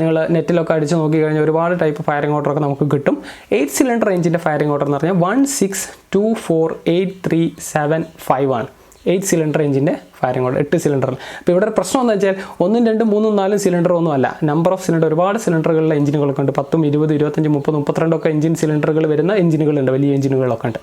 നിങ്ങൾ നെറ്റിലൊക്കെ അടിച്ച് നോക്കി കഴിഞ്ഞാൽ ഒരുപാട് ടൈപ്പ് ഫയറിംഗ് ഓർഡറൊക്കെ നമുക്ക് കിട്ടും. 8 സിലിണ്ടർ എഞ്ചിൻ്റെ ഫയറിംഗ് ഓർഡർ എന്ന് പറഞ്ഞാൽ 1 6 2 4 8 3 7 5 ആണ് 8 സിലിണ്ടർ എഞ്ചിൻ്റെ ഫയറിംഗ് ഓർഡർ. 8 സിലിണ്ടറിൽ അപ്പോൾ ഇവിടെ ഒരു പ്രശ്നം എന്ന് വെച്ചാൽ 1 2 3 4 സിലിണ്ടർ ഒന്നും അല്ല, നമ്പർ ഓഫ് സിലിണ്ടർ ഒരുപാട് സിലിണ്ടറുകളിലെ എഞ്ചിനുകളൊക്കെ ഉണ്ട്. 10 20 25 30 32 ഒക്കെ എഞ്ചിൻ സിലിണ്ടറുകൾ വരുന്ന എഞ്ചിനുകളുണ്ട്, വലിയ എഞ്ചിനുകളൊക്കെ ഉണ്ട്.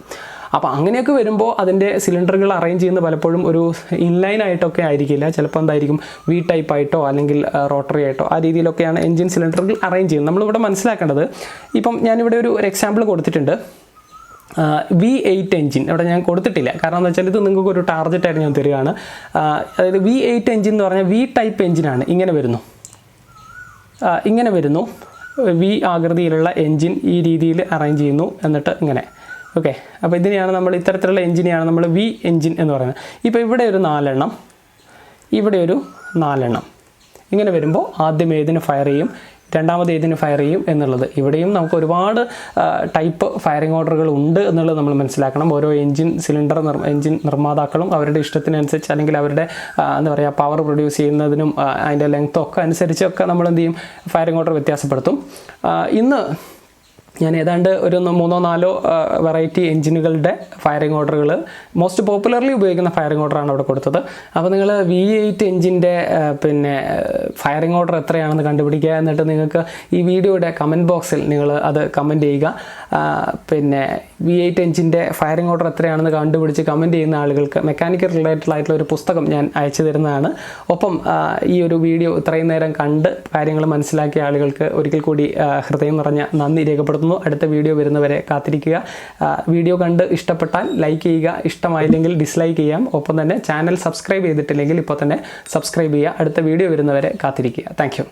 അപ്പോൾ അങ്ങനെയൊക്കെ വരുമ്പോൾ അതിൻ്റെ സിലിണ്ടറുകൾ അറേഞ്ച് ചെയ്യുന്നത് പലപ്പോഴും ഒരു ഇൻലൈൻ ആയിട്ടൊക്കെ ആയിരിക്കില്ല. ചിലപ്പോൾ എന്തായിരിക്കും വി ടൈപ്പ് ആയിട്ടോ അല്ലെങ്കിൽ റോട്ടറി ആയിട്ടോ ആ രീതിയിലൊക്കെയാണ് എഞ്ചിൻ സിലിണ്ടറുകൾ അറേഞ്ച് ചെയ്യുന്നത്. നമ്മളിവിടെ മനസ്സിലാക്കേണ്ടത്, ഇപ്പം ഞാനിവിടെ ഒരു എക്സാമ്പിൾ കൊടുത്തിട്ടുണ്ട്. V8 എഞ്ചിൻ ഇവിടെ ഞാൻ കൊടുത്തിട്ടില്ല, കാരണം എന്ന് വെച്ചാൽ ഇത് നിങ്ങൾക്ക് ഒരു ടാർഗറ്റായിട്ട് ഞാൻ തരികയാണ്. അതായത് V8 എഞ്ചിൻ എന്ന് പറഞ്ഞാൽ വി ടൈപ്പ് എഞ്ചിനാണ്. ഇങ്ങനെ വരുന്നു വി ആകൃതിയിലുള്ള എഞ്ചിൻ ഈ രീതിയിൽ അറേഞ്ച് ചെയ്യുന്നു, എന്നിട്ട് ഇങ്ങനെ. ഓക്കെ, അപ്പോൾ ഇതിനെയാണ് നമ്മൾ ഇത്തരത്തിലുള്ള എഞ്ചിനെയാണ് നമ്മൾ വി എഞ്ചിൻ എന്ന് പറയുന്നത്. ഇപ്പോൾ ഇവിടെ ഒരു 4 എണ്ണം, ഇവിടെ ഒരു 4 എണ്ണം ഇങ്ങനെ വരുമ്പോൾ ആദ്യം ഏതിന് ഫയർ ചെയ്യും, രണ്ടാമത് ഏതിന് ഫയർ ചെയ്യും എന്നുള്ളത്. ഇവിടെയും നമുക്ക് ഒരുപാട് ടൈപ്പ് ഫയറിംഗ് ഓർഡറുകൾ ഉണ്ട് എന്നുള്ളത് നമ്മൾ മനസ്സിലാക്കണം. ഓരോ എഞ്ചിൻ നിർമ്മാതാക്കളും അവരുടെ ഇഷ്ടത്തിനനുസരിച്ച് അല്ലെങ്കിൽ അവരുടെ എന്താ പറയുക പവർ പ്രൊഡ്യൂസ് ചെയ്യുന്നതിനും അതിൻ്റെ ലെങ്ത്തൊക്കെ അനുസരിച്ചൊക്കെ നമ്മൾ എന്ത് ചെയ്യും, ഫയറിംഗ് ഓർഡർ വ്യത്യാസപ്പെടുത്തും. ഇന്ന് ഞാൻ ഏതാണ്ട് ഒരു 3 4 വെറൈറ്റി എഞ്ചിനുകളുടെ ഫയറിംഗ് ഓർഡറുകൾ മോസ്റ്റ് പോപ്പുലർലി ഉപയോഗിക്കുന്ന ഫയറിംഗ് ഓർഡറാണ് അവിടെ കൊടുത്തത്. അപ്പോൾ നിങ്ങൾ V8 എഞ്ചിൻ്റെ പിന്നെ ഫയറിംഗ് ഓർഡർ എത്രയാണെന്ന് കണ്ടുപിടിക്കുക. എന്നിട്ട് നിങ്ങൾക്ക് ഈ വീഡിയോയുടെ കമൻറ്റ് ബോക്സിൽ നിങ്ങൾ അത് കമൻറ്റ് ചെയ്യുക. പിന്നെ V8 എഞ്ചിൻ്റെ ഫയറിംഗ് ഓർഡർ എത്രയാണെന്ന് കണ്ടുപിടിച്ച് കമൻറ്റ് ചെയ്യുന്ന ആളുകൾക്ക് മെക്കാനിക്കൽ റിലേറ്റഡ് ആയിട്ടുള്ള ഒരു പുസ്തകം ഞാൻ അയച്ചു തരുന്നതാണ്. ഒപ്പം ഈ ഒരു വീഡിയോ ഇത്രയും നേരം കണ്ട് കാര്യങ്ങൾ മനസ്സിലാക്കിയ ആളുകൾക്ക് ഒരിക്കൽ കൂടി ഹൃദയം നിറഞ്ഞ നന്ദി രേഖപ്പെടുത്തുന്നു. അടുത്ത വീഡിയോ വരുന്നവരെ കാത്തിരിക്കുക. വീഡിയോ കണ്ട് ഇഷ്ടപ്പെട്ടാൽ ലൈക്ക് ചെയ്യുക, ഇഷ്ടമായില്ലെങ്കിൽ ഡിസ്ലൈക്ക് ചെയ്യാം. ഒപ്പം തന്നെ ചാനൽ സബ്സ്ക്രൈബ് ചെയ്തിട്ടില്ലെങ്കിൽ ഇപ്പോൾ തന്നെ സബ്സ്ക്രൈബ് ചെയ്യുക. അടുത്ത വീഡിയോ വരുന്നവരെ കാത്തിരിക്കുക. താങ്ക്